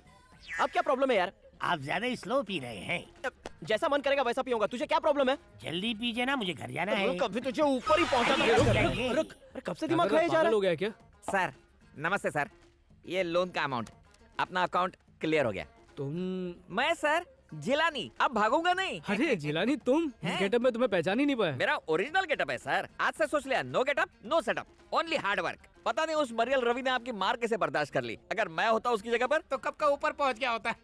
अब क्या प्रॉब्लम है यार? आप ज्यादा स्लो पी रहे हैं। जैसा मन करेगा वैसा पीऊंगा। तुझे क्या प्रॉब्लम है? जल्दी पीजिए ना, मुझे घर जाना है। कभी तुझे ऊपर ही पहुंचा। रुक, कब से दिमाग खाया जा रहा है? हो गया क्या? सर नमस्ते सर, ये लोन का अमाउंट, अपना अकाउंट क्लियर हो गया। तुम? मैं सर जिलानी, अब भागूंगा नहीं। अरे जिलानी तुम? इस गेटअप में तुम्हें पहचान ही नहीं पाया। मेरा ओरिजिनल गेटअप है सर। आज से सोच लिया, no getup no setup, only hard work. पता नहीं उस मरियल रवि ने आपकी मार कैसे बर्दाश्त कर ली। अगर मैं होता उसकी जगह पर तो कब का ऊपर पहुंच गया होता।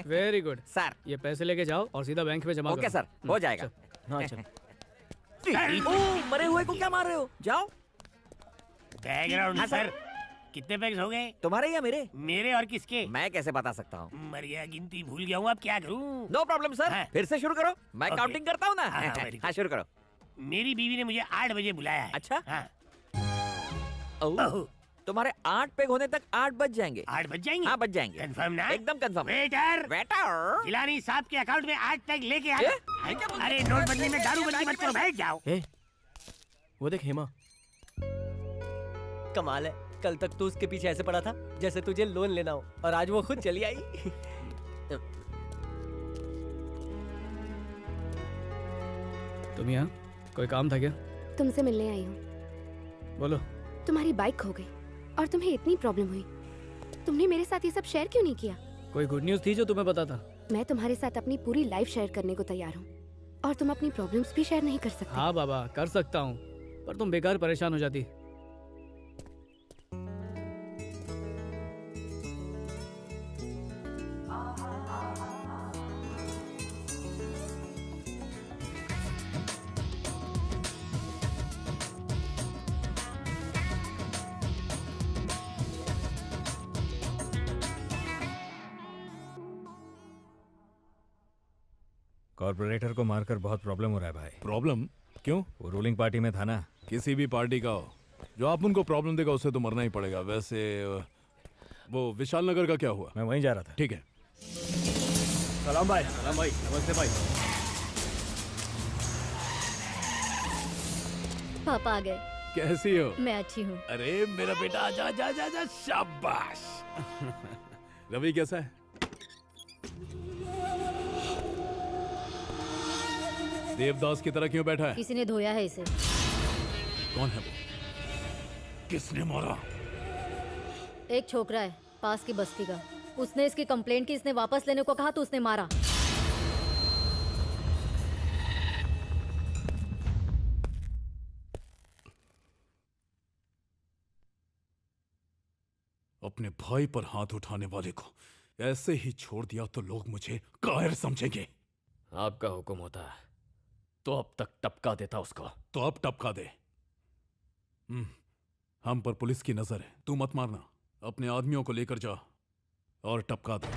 वेरी गुड सर, ये पैसे लेके जाओ और सीधा बैंक में जमा करो। ओके सर, हो जाएगा। हाँ चल। ओ, मरे हुए को क्या मार रहे हो? जाओ। बैकग्राउंड हाँ, सर, कितने पैक्स हो गए? तुम्हारे या मेरे? मेरे और किसके? मैं कैसे बता सकता हूँ? मरिया गिनती भूल गया हूँ, अब क्या करूँ? नो प्रॉब्लम सर, हाँ। फिर से शुरू करो। मैं ओके। काउंटिंग करता हूँ ना। हाँ, very good। हाँ शुरू करो। मेरी बीवी ने मुझे 8 बजे बुलाया है। अच्छा? हाँ। ओह, तुम्हारे 8 पेग होने तक 8 बज जाएंगे। 8 बज जाएंगे? हाँ बज जाएंगे। कंफर्म ना? एकदम कंफर्म। वेटर, वेटर, जिलानी साहब के अकाउंट में 8 पैक लेके आ। अरे नोटबंदी में दारूबंदी मत करो, बैठ जाओ। वो देख हेमा। कमाल है, कल तक तू उसके पीछे ऐसे पड़ा था जैसे तुझे लोन लेना हो, और आज वो खुद चली आई। तुम यहाँ कोई काम था क्या? तुमसे मिलने आई हूँ। बोलो। तुम्हारी बाइक खो गई और तुम्हें इतनी प्रॉब्लम हुई, तुमने मेरे साथ ये सब शेयर क्यों नहीं किया? कोई गुड न्यूज़ थी जो तुम्हें पता था? मैं तुम्हारे साथ अपनी पूरी लाइफ शेयर करने को तैयार हूँ, और तुम अपनी प्रॉब्लम्स भी शेयर नहीं कर सकते। हाँ बाबा, कर सकता हूँ, पर तुम बेकार परेशान हो जाती। कॉर्पोरेटर को मारकर बहुत प्रॉब्लम हो रहा है भाई। प्रॉब्लम? क्यों? वो रूलिंग पार्टी में था ना। किसी भी पार्टी का हो, जो आप उनको प्रॉब्लम देगा उससे तो मरना ही पड़ेगा। वैसे वो विशाल नगर का क्या हुआ? मैं वहीं जा रहा था। ठीक है। सलाम भाई। सलाम भाई। नमस्ते भाई। पापा आ गए। कैसी हो? मैं अच्छी हूँ। अरे मेरा बेटा, आजा आजा आजा आजा, शाबाश। रवि कैसा है? देवदास की तरह क्यों बैठा है? किसी ने धोया है इसे। कौन है वो? किसने मारा? एक छोकरा है पास की बस्ती का, उसने इसकी कंप्लेंट की, इसने वापस लेने को कहा तो उसने मारा। अपने भाई पर हाथ उठाने वाले को ऐसे ही छोड़ दिया तो लोग मुझे कायर समझेंगे। आपका हुक्म होता है तो अब तक टपका देता उसको। तो अब टपका दे। हम पर पुलिस की नजर है, तू मत मारना। अपने आदमियों को लेकर जा और टपका दे।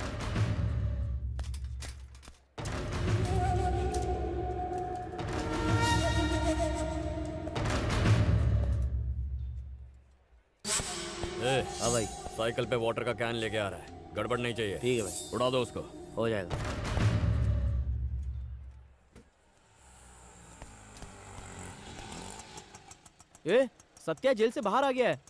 हाँ भाई, साइकिल पे वाटर का कैन लेके आ रहा है, गड़बड़ नहीं चाहिए। ठीक है भाई, उड़ा दो उसको। हो जाएगा। ए, सत्या जेल से बाहर आ गया है।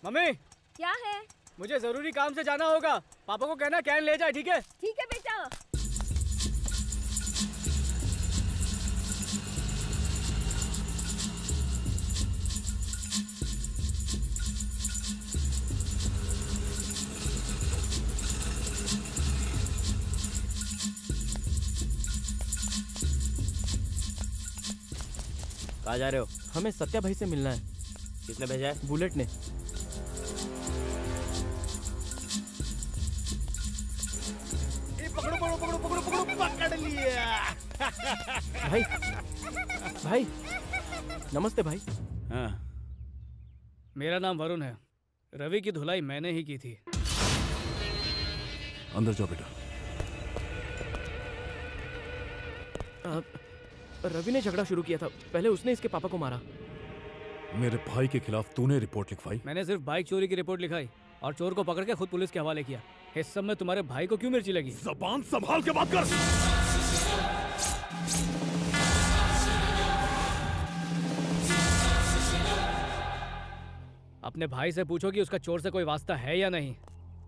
मम्मी क्या है? मुझे जरूरी काम से जाना होगा। पापा को कहना कैन ले जाए, ठीक है? ठीक है बेटा। कहाँ जा रहे हो? हमें सत्या भाई से मिलना है। किसने भेजा है? बुलेट ने। पकड़ो पकड़ो पकड़ो पकड़ो पकड़ो, पकड़ लिया। भाई भाई नमस्ते भाई। हाँ, मेरा नाम वरुण है। रवि की धुलाई मैंने ही की थी। अंदर जाओ बेटा। रवि ने झगड़ा शुरू किया था। पहले उसने इसके पापा को मारा। मेरे भाई के खिलाफ तूने रिपोर्ट लिखवाई? मैंने सिर्फ बाइक चोरी की रिपोर्ट लिखाई और चोर को पकड़ के खुद पुलिस के हवाले किया। इस सब में तुम्हारे भाई को क्यों मिर्ची लगी? जबान संभाल के बात कर। अपने भाई से पूछो कि उसका चोर से कोई वास्ता है या नहीं।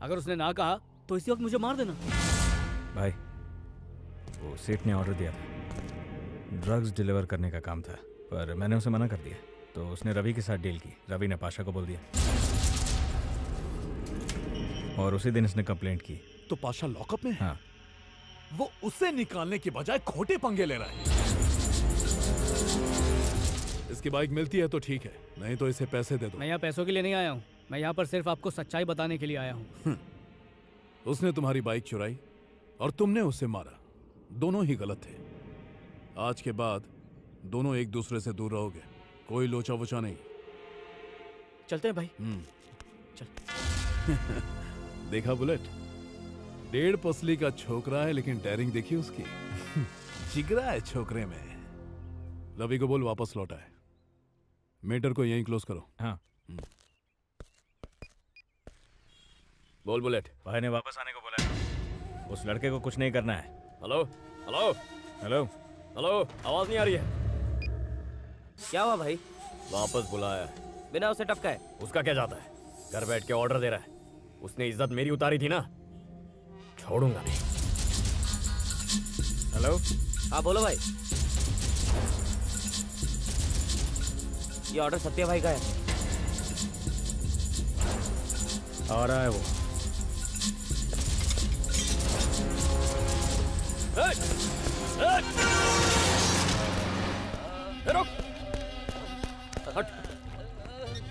अगर उसने ना कहा तो इसी वक्त मुझे मार देना। भाई, वो सेठ ने ऑर्डर दिया था, ड्रग्स डिलीवर करने का काम था, पर मैंने उसे मना कर दिया। तो उसने रवि के साथ डील की। रवि ने पाशा को बोल दिया और उसी दिन इसने कंप्लेंट की। तो पाशा लॉकअप में है? हाँ। वो उसे निकालने की बजाय खोटे पंगे ले रहा है। इसकी बाइक मिलती है तो ठीक है, नहीं तो इसे पैसे दे दो। मैं यहाँ पैसों के लिए नहीं आया हूँ। मैं यहाँ पर सिर्फ आपको सच्चाई बताने के लिए आया हूँ। उसने तुम्हारी बाइक चुराई और तुमने उसे मारा। दोनों ही गलत थे। आज के बाद दोनों एक दूसरे से दूर रहोगे। कोई लोचा वोचा नहीं। चलते हैं भाई। चल। देखा बुलेट, 1.5 पसली का छोकरा है, लेकिन डेयरिंग देखी उसकी। जिगरा है छोकरे में। रवि को बोल वापस लौटा है। मेटर को यहीं क्लोज करो। हाँ। बोल बुलेट। भाई ने वापस आने को बोला है। उस लड़के को कुछ नहीं करना है। हेलो हेलो हेलो हेलो, आवाज नहीं आ रही है? क्या हुआ भाई? वापस बुलाया। बिना उसे टपका है। उसका क्या जाता है? घर बैठ के ऑर्डर दे रहा है। उसने इज्जत मेरी उतारी थी ना, छोड़ूंगा नहीं। हेलो। हाँ बोलो भाई। ये ऑर्डर सत्या भाई का है। आ रहा है वो। रुक, हट।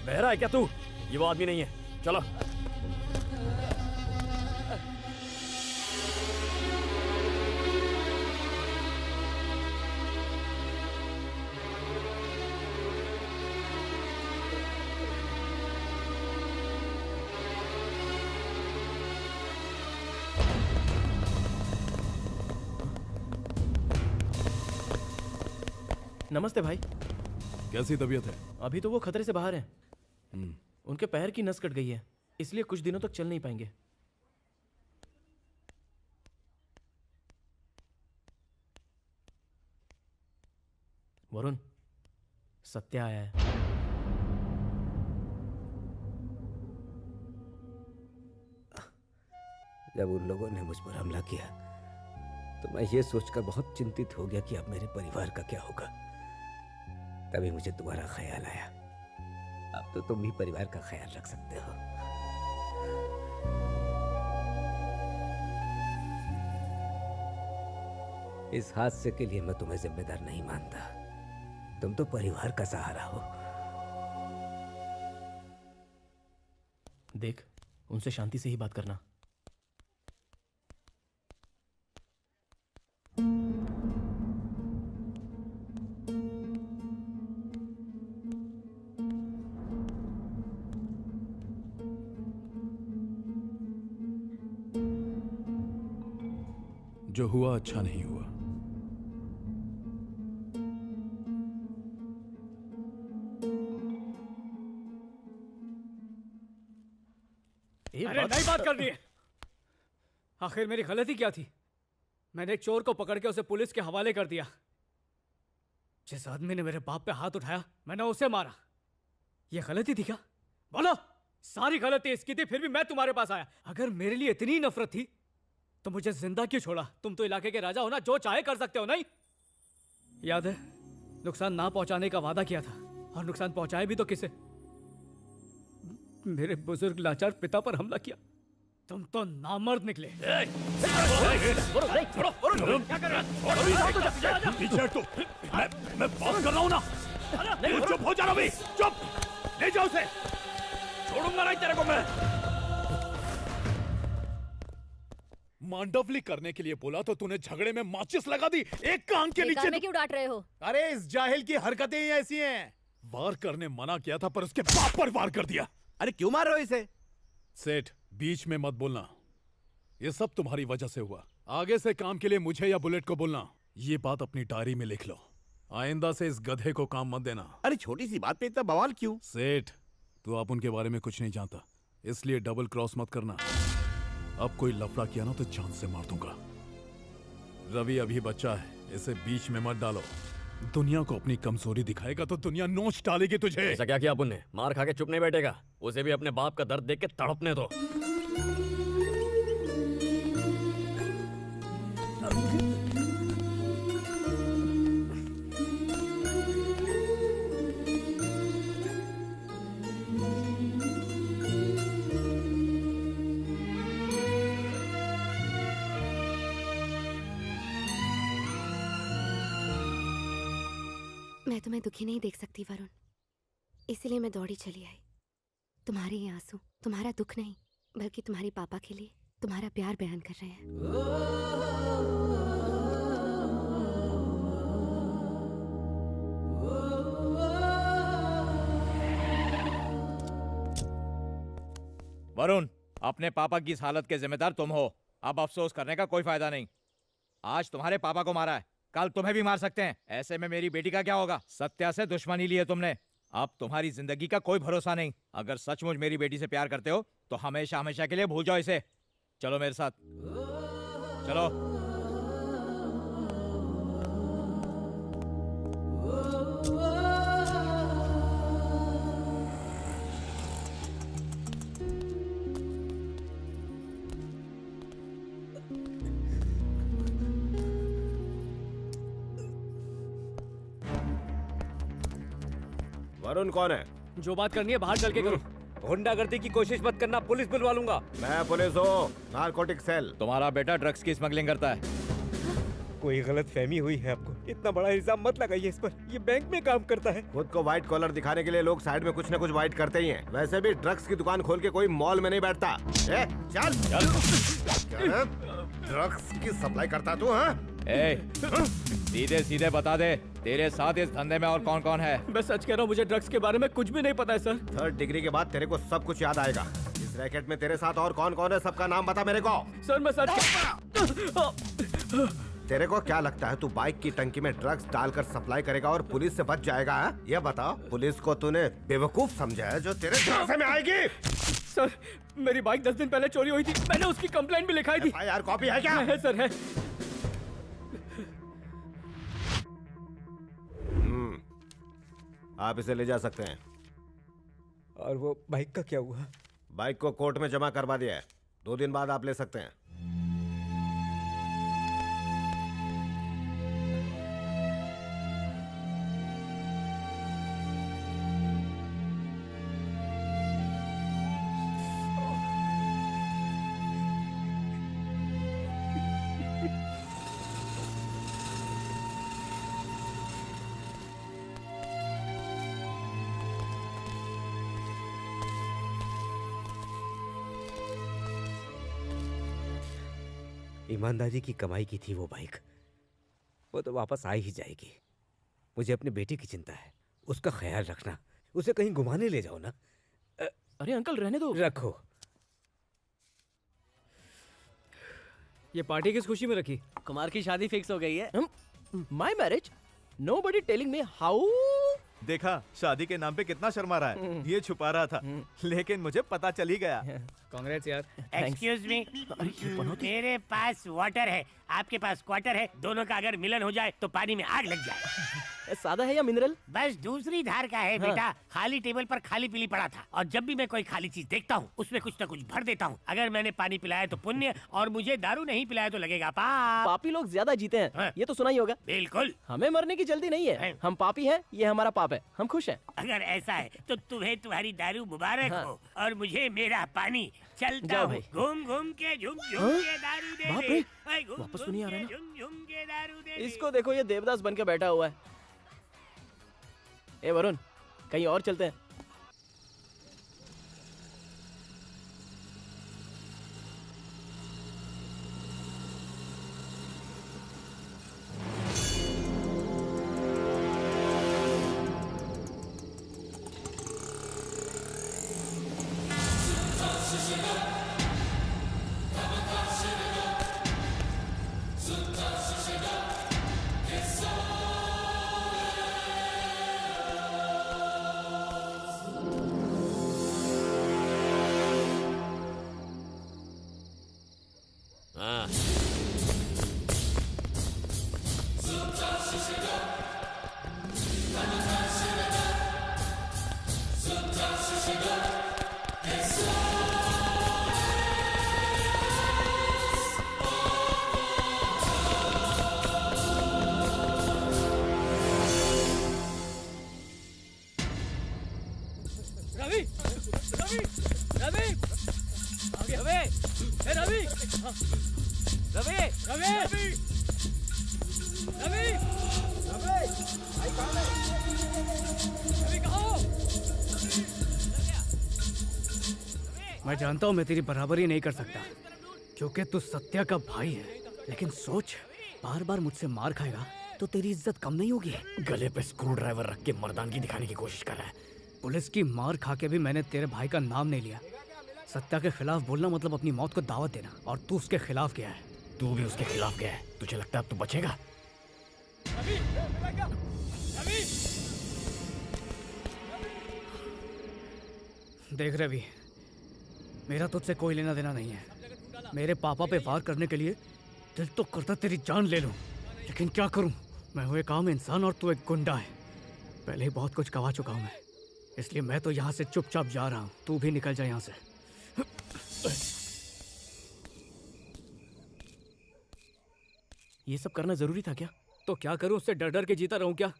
बहरा है क्या तू? ये वो आदमी नहीं है। चलो। नमस्ते भाई। कैसी तबीयत है? अभी तो वो खतरे से बाहर हैं। उनके पैर की नस कट गई है, इसलिए कुछ दिनों तक चल नहीं पाएंगे। वरुण, सत्या आया है। जब उन लोगों ने मुझ पर हमला किया तो मैं ये सोचकर बहुत चिंतित हो गया कि अब मेरे परिवार का क्या होगा। तभी मुझे तुम्हारा ख्याल आया। अब तो तुम भी परिवार का ख्याल रख सकते हो। इस हादसे के लिए मैं तुम्हें जिम्मेदार नहीं मानता। तुम तो परिवार का सहारा हो। देख, उनसे शांति से ही बात करना। जो हुआ अच्छा नहीं हुआ। अरे नहीं बात करनी है। आखिर मेरी गलती क्या थी? मैंने एक चोर को पकड़ के उसे पुलिस के हवाले कर दिया। जिस आदमी ने मेरे बाप पे हाथ उठाया मैंने उसे मारा। ये गलती थी क्या? बोलो। सारी गलती इसकी थी, फिर भी मैं तुम्हारे पास आया। अगर मेरे लिए इतनी नफरत थी तो मुझे जिंदा क्यों छोड़ा? तुम तो इलाके के राजा हो ना, जो चाहे कर सकते हो, नहीं? याद है नुकसान ना पहुंचाने का वादा किया था, और नुकसान पहुंचाए भी तो किसे? मेरे बुजुर्ग लाचार पिता पर हमला किया। तुम तो नामर्द निकले। पीछे तो मैं बात कर रहा हूँ ना। चुप हो जा रवि, चुप। ले जाओ उसे, छोड़ूंगा नहीं तेरे को मैं। मांडवली करने के लिए बोला तो तूने झगड़े में माचिस लगा दी एक कान के नीचे। में क्यों डांट रहे हो? अरे इस जाहिल की हरकतें ही ऐसी हैं। वार करने मना किया था पर उसके बाप पर वार कर दिया। अरे क्यों मार रहे हो इसे? सेठ बीच में मत बोलना, ये सब तुम्हारी वजह से हुआ। आगे से काम के लिए मुझे या बुलेट को बोलना। ये बात अपनी डायरी में लिख लो, आइंदा से इस गधे को काम मत देना। अरे छोटी सी बात पे इतना बवाल क्यों? सेठ तू आप उनके बारे में कुछ नहीं जानता, इसलिए डबल क्रॉस मत करना। अब कोई लफड़ा किया ना तो जान से मार दूंगा। रवि अभी बच्चा है, इसे बीच में मत डालो। दुनिया को अपनी कमजोरी दिखाएगा तो दुनिया नोच डालेगी तुझे। ऐसा क्या किया अपन ने? मार खा के चुप नहीं बैठेगा, उसे भी अपने बाप का दर्द देख के तड़पने दो। मैं तुम्हें दुखी नहीं देख सकती वरुण, इसीलिए मैं दौड़ी चली आई। तुम्हारे ये आंसू तुम्हारा दुख नहीं, बल्कि तुम्हारे पापा के लिए तुम्हारा प्यार बयान कर रहे हैं। वरुण, अपने पापा की इस हालत के जिम्मेदार तुम हो। अब अफसोस करने का कोई फायदा नहीं। आज तुम्हारे पापा को मारा है, कल तुम्हें भी मार सकते हैं। ऐसे में मेरी बेटी का क्या होगा? सत्या से दुश्मनी ली है तुमने, अब तुम्हारी जिंदगी का कोई भरोसा नहीं। अगर सचमुच मेरी बेटी से प्यार करते हो तो हमेशा हमेशा के लिए भूल जाओ इसे। चलो मेरे साथ, चलो। वरुण कौन है? जो बात करनी है बाहर चल के करो। गुंडागर्दी की कोशिश मत करना, पुलिस बुलवा लूंगा। मैं पुलिस हूँ, नारकोटिक सेल। तुम्हारा बेटा ड्रग्स की स्मगलिंग करता है। कोई गलत फहमी हुई है आपको। इतना बड़ा इल्जाम मत लगाइए इस पर, ये बैंक में काम करता है। खुद को व्हाइट कॉलर दिखाने के लिए लोग साइड में कुछ न कुछ व्हाइट करते ही हैं। वैसे भी ड्रग्स की दुकान खोल के कोई मॉल में नहीं बैठता। चल ड्रग्स की सप्लाई करता तू? सीधे सीधे बता दे, तेरे साथ इस धंधे में और कौन कौन है? मैं सच कह रहा हूँ, मुझे ड्रग्स के बारे में कुछ भी नहीं पता है सर। 3rd डिग्री के बाद तेरे को सब कुछ याद आएगा। इस रैकेट में तेरे साथ और कौन कौन है, सबका नाम बता मेरे को। सर मैं सच तेरे को क्या लगता है तू बाइक की टंकी में ड्रग्स डालकर सप्लाई करेगा और पुलिस से बच जाएगा? ये बता, पुलिस को तूने बेवकूफ समझा है जो तेरे झांसे में आएगी? सर मेरी बाइक 10 दिन पहले चोरी हुई थी, मैंने उसकी कंप्लेंट भी लिखाई थी। यार कॉपी है क्या? है सर, है। आप इसे ले जा सकते हैं। और वो बाइक का क्या हुआ? बाइक को कोर्ट में जमा करवा दिया है, 2 दिन बाद आप ले सकते हैं। ईमानदारी की कमाई की थी वो बाइक, वो तो वापस आ ही जाएगी। मुझे अपनी बेटी की चिंता है, उसका ख्याल रखना। उसे कहीं घुमाने ले जाओ ना। अरे अंकल रहने दो। रखो। ये पार्टी किस खुशी में रखी? कुमार की शादी फिक्स हो गई है। My marriage? Nobody telling me how. देखा, शादी के नाम पे कितना शर्मा रहा है। ये छुपा रहा था, लेकिन मुझे पता चल ही गया। कांग्रेस यार। एक्सक्यूज मी, मेरे पास वाटर है, आपके पास क्वार्टर है, दोनों का अगर मिलन हो जाए तो पानी में आग लग जाए। सादा है या मिनरल? बस दूसरी धार का है बेटा। खाली टेबल पर खाली पीली पड़ा था और जब भी मैं कोई खाली चीज देखता हूँ उसमें कुछ न कुछ भर देता हूँ। अगर मैंने पानी पिलाया तो पुण्य और मुझे दारू नहीं पिलाया तो लगेगा पाप। पापी लोग ज्यादा जीते हैं, ये तो सुना ही होगा। बिल्कुल। हमें मरने की जल्दी नहीं है, हम पापी हैं, ये हमारा पाप है, हम खुश हैं। अगर ऐसा है तो तुम्हें तुम्हारी दारू मुबारक हो और मुझे मेरा पानी। चलता जाओ हूँ भाई। घूम घूम के झुम झुम हाँ? के दारू दे बाप दे। रे, ऐ घूम वापस तो घूम नहीं आ के रहा ना? झुम झुम के दारू दे दे। इसको देखो, ये देवदास बन के बैठा हुआ है। ए वरुण, कहीं और चलते हैं। हाँ। रवि, रवि, रवि, आगे रवि, ए रवि, रवि, रवि, रवि, रवि, भाई कहाँ है? रवि कहाँ हो? मैं जानता हूँ मैं तेरी बराबरी नहीं कर सकता क्योंकि तू सत्या का भाई है, लेकिन सोच, बार बार मुझसे मार खाएगा तो तेरी इज्जत कम नहीं होगी। गले पे स्क्रू ड्राइवर रख के मर्दानगी दिखाने की कोशिश कर रहा है। पुलिस की मार खा के भी मैंने तेरे भाई का नाम नहीं लिया। सत्या के खिलाफ बोलना मतलब अपनी मौत को दावत देना, और तू उसके खिलाफ गया है। तू भी उसके खिलाफ गया है। तुझे लगता है अब तू बचेगा? देख रवि, मेरा तुझसे कोई लेना देना नहीं है। मेरे पापा पे वार करने के लिए दिल तो करता तेरी जान ले लूं, लेकिन क्या करूं? मैं हूं एक आम इंसान और तू एक गुंडा है। पहले ही बहुत कुछ गवा चुका हूं मैं, इसलिए मैं तो यहाँ से चुपचाप जा रहा हूँ। तू भी निकल जा यहाँ से। ये सब करना जरूरी था क्या? तो क्या करूं, उससे डर डर के जीता रहूं क्या?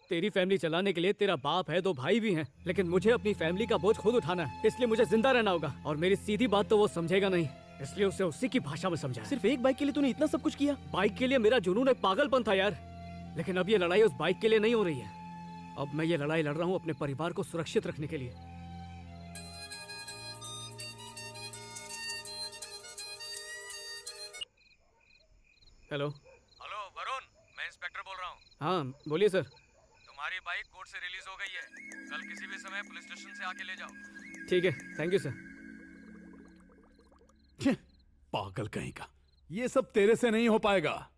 तेरी फैमिली चलाने के लिए तेरा बाप है, 2 भाई भी हैं, लेकिन मुझे अपनी फैमिली का बोझ खुद उठाना है, इसलिए मुझे जिंदा रहना होगा। और मेरी सीधी बात तो वो समझेगा नहीं, इसलिए उसे उसी की भाषा में समझा। सिर्फ एक बाइक के लिए तूने इतना सब कुछ किया? बाइक के लिए मेरा जुनून एक पागलपन था यार, लेकिन अब ये लड़ाई उस बाइक के लिए नहीं हो रही है। अब मैं ये लड़ाई लड़ रहा हूँ अपने परिवार को सुरक्षित रखने के लिए। हेलो हेलो वरुण, मैं इंस्पेक्टर बोल रहा हूँ। हाँ बोलिए सर। तुम्हारी बाइक कोर्ट से रिलीज हो गई है, कल किसी भी समय पुलिस स्टेशन से आके ले जाओ। ठीक है, थैंक यू सर। पागल कहीं का, ये सब तेरे से नहीं हो पाएगा।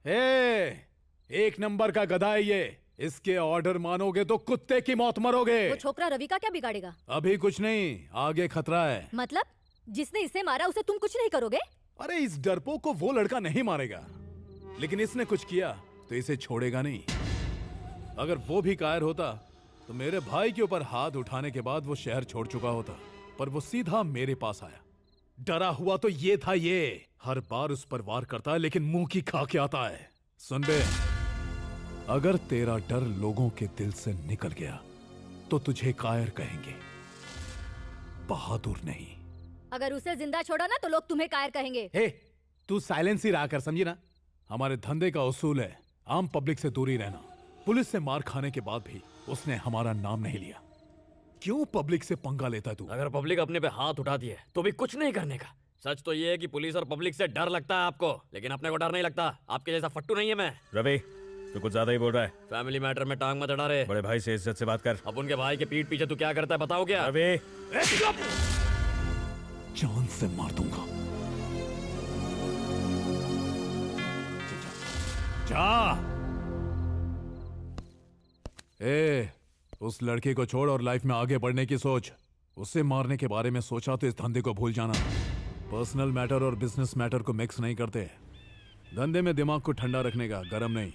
एक नंबर का गधा है ये, इसके ऑर्डर मानोगे तो कुत्ते की मौत मरोगे। वो छोकरा रवि का क्या बिगाड़ेगा? अभी कुछ नहीं, आगे खतरा है। मतलब जिसने इसे मारा उसे तुम कुछ नहीं करोगे? अरे इस डरपोक को वो लड़का नहीं मारेगा, लेकिन इसने कुछ किया तो इसे छोड़ेगा नहीं। अगर वो भी कायर होता तो मेरे भाई के ऊपर हाथ उठाने के बाद वो शहर छोड़ चुका होता, पर वो सीधा मेरे पास आया। डरा हुआ तो ये था, ये हर बार उस पर वार करता है लेकिन मुंह की खा के आता है। सुन बे, अगर तेरा डर लोगों के दिल से निकल गया तो तुझे कायर कहेंगे, बहादुर नहीं। अगर उसे जिंदा छोड़ा ना तो लोग तुम्हें कायर कहेंगे। हे, तू साइलेंस ही रहा कर, समझी ना? हमारे धंधे का उसूल है आम पब्लिक से दूरी रहना। पुलिस से मार खाने के बाद भी उसने हमारा नाम नहीं लिया। क्यों पब्लिक से पंगा लेता तू? अगर पब्लिक अपने पे हाथ उठाती है तो भी कुछ नहीं करने का। सच तो ये है कि पुलिस और पब्लिक से डर लगता है आपको, लेकिन अपने को डर नहीं लगता। आपके जैसा फट्टू नहीं है मैं। रवि, तू कुछ ज्यादा ही बोल रहा है। फैमिली मैटर में टांग मत अड़ा रे। बड़े भाई से इज्जत से बात कर। अब उनके भाई के पीठ पीछे तू क्या करता है बताओ क्या? रवि, जान से मार दूंगा। जा। उस लड़के को छोड़ और लाइफ में आगे बढ़ने की सोच। उसे मारने के बारे में सोचा तो इस धंधे को भूल जाना। पर्सनल मैटर और बिजनेस मैटर को मिक्स नहीं करते। धंधे में दिमाग को ठंडा रखने का, गरम नहीं।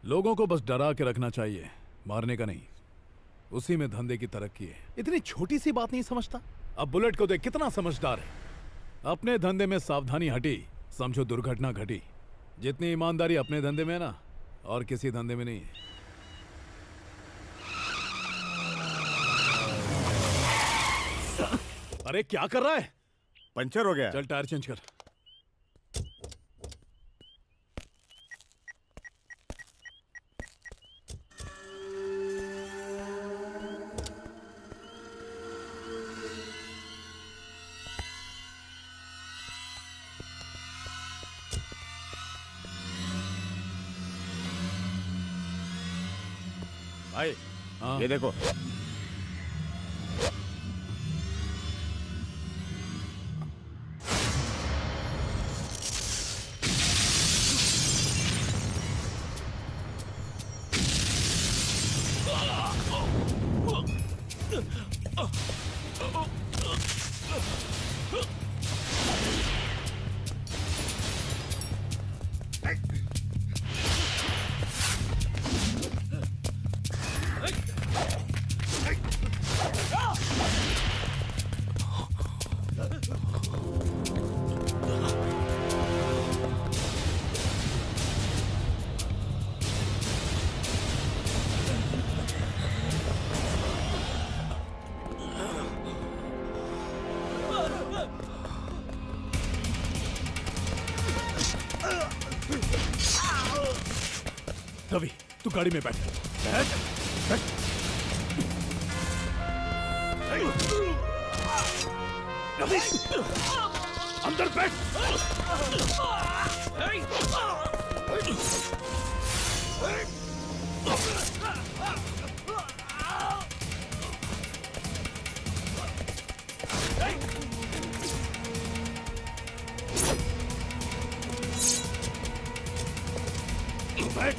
लोगों को बस डरा के रखना चाहिए, मारने का नहीं। उसी में धंधे की तरक्की है। इतनी छोटी सी बात नहीं समझता? अब बुलेट को देख कितना समझदार है। अपने धंधे में सावधानी हटी, समझो दुर्घटना घटी। जितनी ईमानदारी अपने धंधे में है ना, और किसी धंधे में नहीं है। अरे क्या कर रहा है? पंचर हो गया। चल टायर चेंज कर। भाई ये देखो। रवि, तू गाड़ी में बैठ। बैठ, बैठ। रवि, अंदर बैठ। बैठ।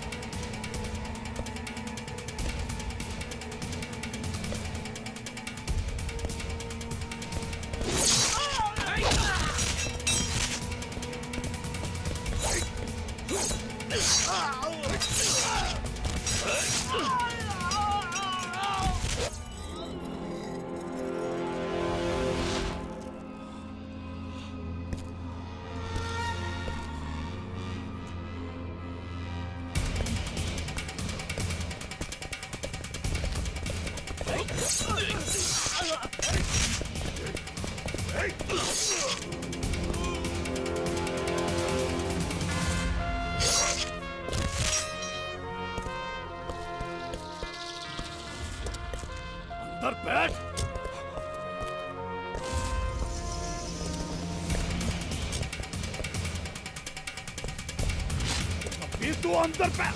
अंदर बैठ। अभी तू अंदर बैठ।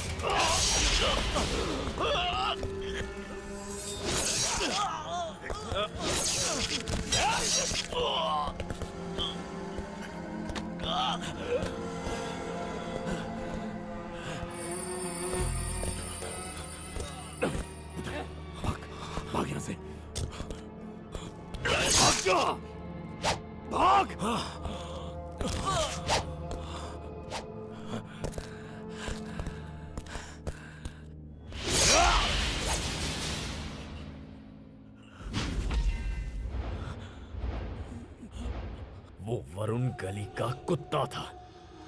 भाग यहाँ से। भाग जा। भाग। वो वरुण गली का कुत्ता था,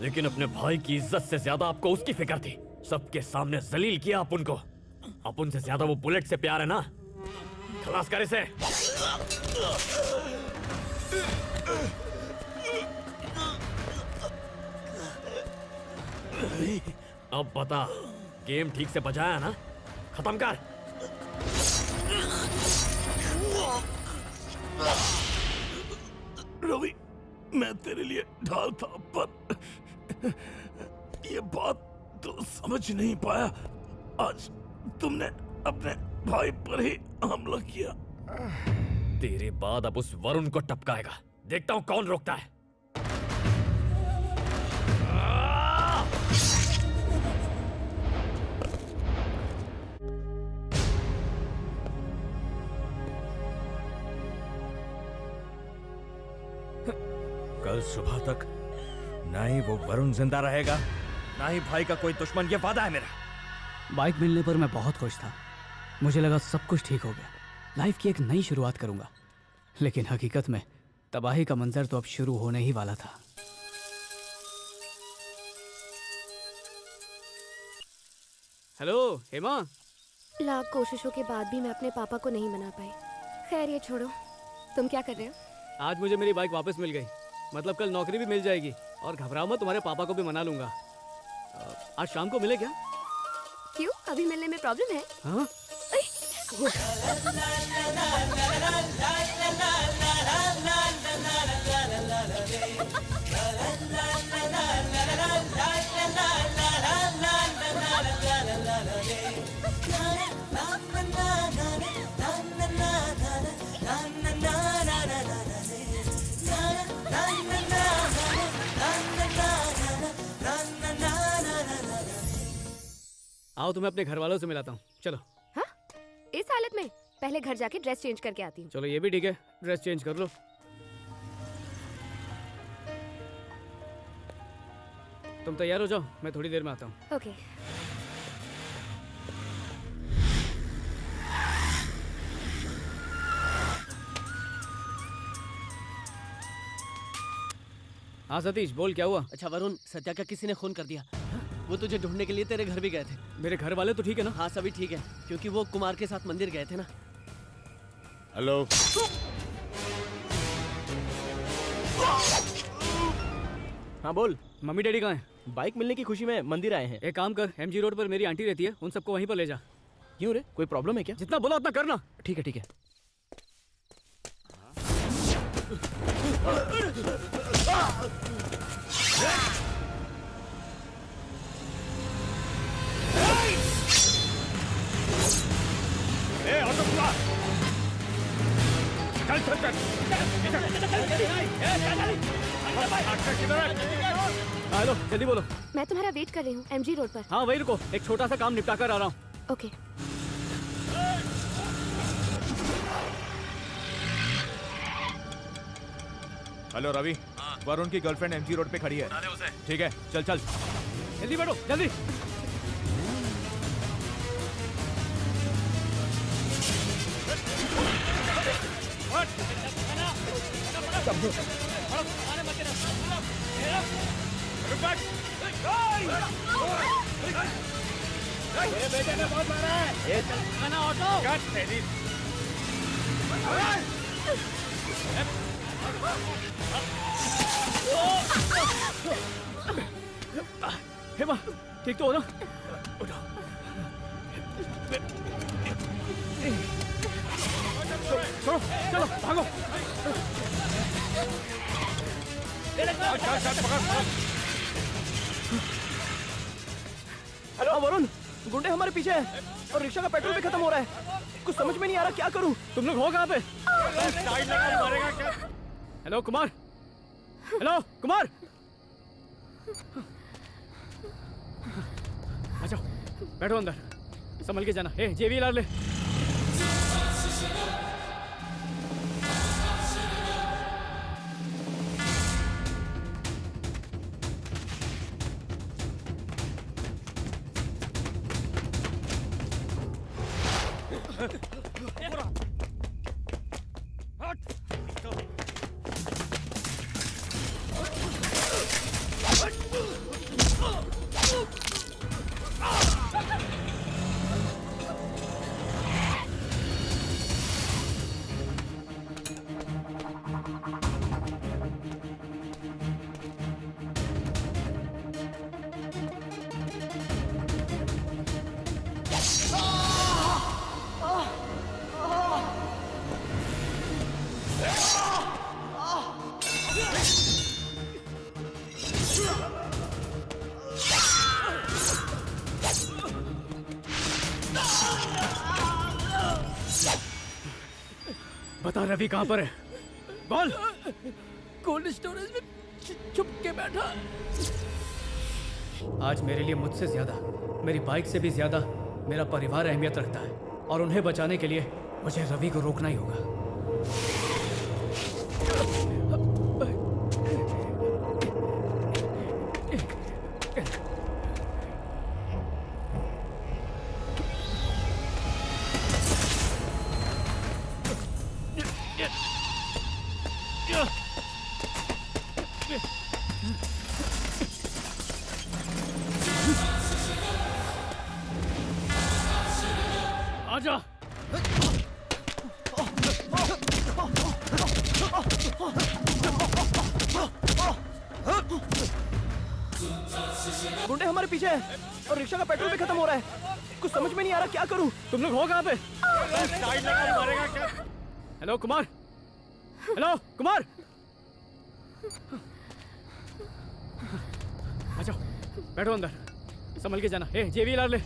लेकिन अपने भाई की इज्जत से ज्यादा आपको उसकी फिक्र थी। सबके सामने जलील किया आप उनको। अब उनसे ज्यादा वो बुलेट से प्यार है ना? खलास कर इसे। अब बता, गेम ठीक से बजाया ना? खत्म कर। रवि, मैं तेरे लिए ढाल था, पर ये बात तो समझ नहीं पाया। आज तुमने अपने भाई पर ही हमला किया। तेरे बाद अब उस वरुण को टपकाएगा। देखता हूं कौन रोकता है। कल सुबह तक ना ही वो वरुण जिंदा रहेगा, ना ही भाई का कोई दुश्मन। ये वादा है मेरा। बाइक मिलने पर मैं बहुत खुश था। मुझे लगा सब कुछ ठीक हो गया, लाइफ की एक नई शुरुआत करूंगा। लेकिन हकीकत में तबाही का मंजर तो अब शुरू होने ही वाला था। हेलो हेमा। लाख कोशिशों के बाद भी मैं अपने पापा को नहीं मना पाई। खैर ये छोड़ो, तुम क्या कर रहे हो? आज मुझे मेरी बाइक वापस मिल गई, मतलब कल नौकरी भी मिल जाएगी। और घबराओ मत, तुम्हारे पापा को भी मना लूंगा। आज शाम को मिले क्या? क्यों, अभी मिलने में प्रॉब्लम है? हाँ? आओ तुम्हें अपने घर वालों से मिलाता हूँ, चलो। हाँ? इस हालत में? पहले घर जाके ड्रेस चेंज करके आती हूँ। चलो ये भी ठीक है, ड्रेस चेंज कर लो। तुम तैयार हो जाओ, मैं थोड़ी देर में आता हूँ। ओके। हाँ सतीश बोल, क्या हुआ? अच्छा वरुण, सत्या का किसी ने खून कर दिया। वो तुझे ढूंढने के लिए तेरे घर भी गए थे। मेरे घर वाले तो ठीक है ना? हाँ सभी ठीक है, क्योंकि वो कुमार के साथ मंदिर गए थे ना। हेलो। हाँ बोल। मम्मी डैडी कहाँ हैं? बाइक मिलने की खुशी में मंदिर आए हैं। एक काम कर, MG रोड पर मेरी आंटी रहती है, उन सबको वहीं पर ले जा। क्यों रे, कोई प्रॉब्लम है क्या? जितना बोला उतना करना। ठीक है ठीक है। हेलो, जल्दी बोलो। मैं तुम्हारा वेट कर रही हूँ MG रोड पर। हाँ वही रुको, एक छोटा सा काम निपटा कर आ रहा हूँ। ओके। हेलो रवि, वरुण की गर्लफ्रेंड MG रोड पे खड़ी है। ठीक है, चल चल जल्दी बैठो, जल्दी। मेरे बेटे ने बहुत मारा है। ये खाना ऑटो। कट तेरी। हेमा, ठीक तो हो ना? चलो चलो भागो। हेलो वरुण, गुंडे हमारे पीछे हैं और रिक्शा का पेट्रोल भी खत्म हो रहा है। कुछ समझ में नहीं आ रहा, क्या करूं? तुम लोग हो कहाँ पे? Hello Kumar, hello Kumar. अच्छा बैठो अंदर, संभल के जाना। ए JVLR ले। बता रवि कहाँ पर है? बोल। कोल्ड स्टोरेज में छुप के बैठा। आज मेरे लिए मुझसे ज्यादा, मेरी बाइक से भी ज्यादा मेरा परिवार अहमियत रखता है, और उन्हें बचाने के लिए मुझे रवि को रोकना ही होगा। आजा। गुंडे हमारे पीछे हैं और रिक्शा का पेट्रोल भी खत्म हो रहा है। कुछ समझ में नहीं आ रहा क्या करूं। तुम लोग हो कहाँ पे? हेलो कुमार, हेलो कुमार, आ जाओ, बैठो अंदर, संभल के जाना। ए जेवी ला ले।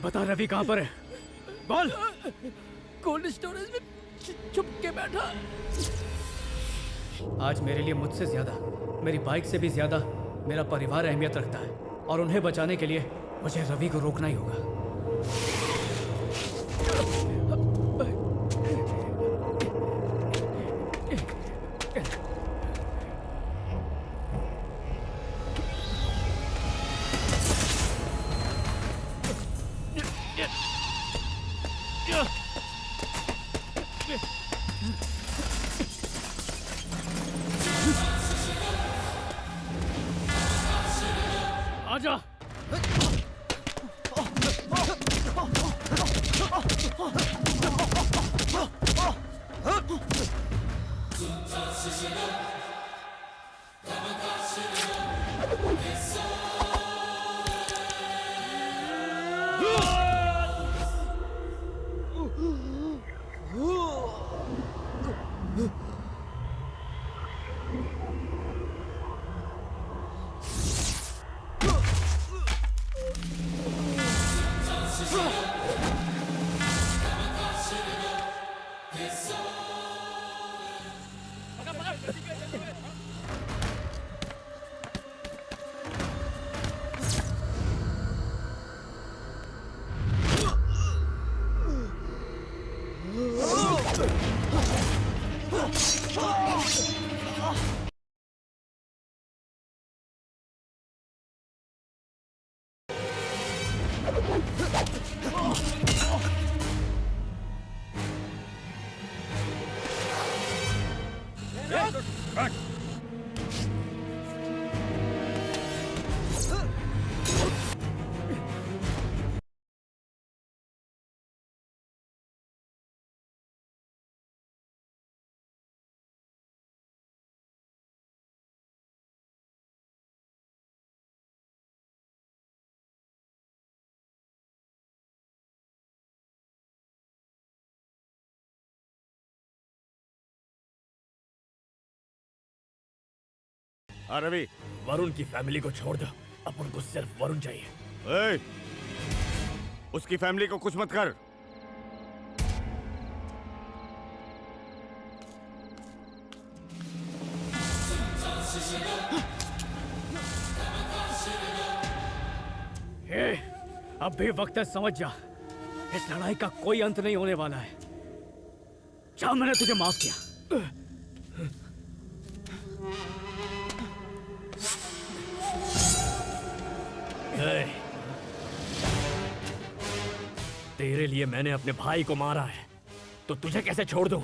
बता रवि कहाँ पर है? बोल। कोल्ड स्टोरेज में छुप के बैठा। आज मेरे लिए मुझसे ज्यादा, मेरी बाइक से भी ज्यादा मेरा परिवार अहमियत रखता है और उन्हें बचाने के लिए मुझे रवि को रोकना ही होगा। आजा। हाँ रवि, वरुण की फैमिली को छोड़ दो, अपन को सिर्फ वरुण चाहिए। ए, उसकी फैमिली को कुछ मत कर। अब भी वक्त है, समझ जा, इस लड़ाई का कोई अंत नहीं होने वाला है। जा, मैंने तुझे माफ किया। तेरे लिए मैंने अपने भाई को मारा है, तो तुझे कैसे छोड़ दूं?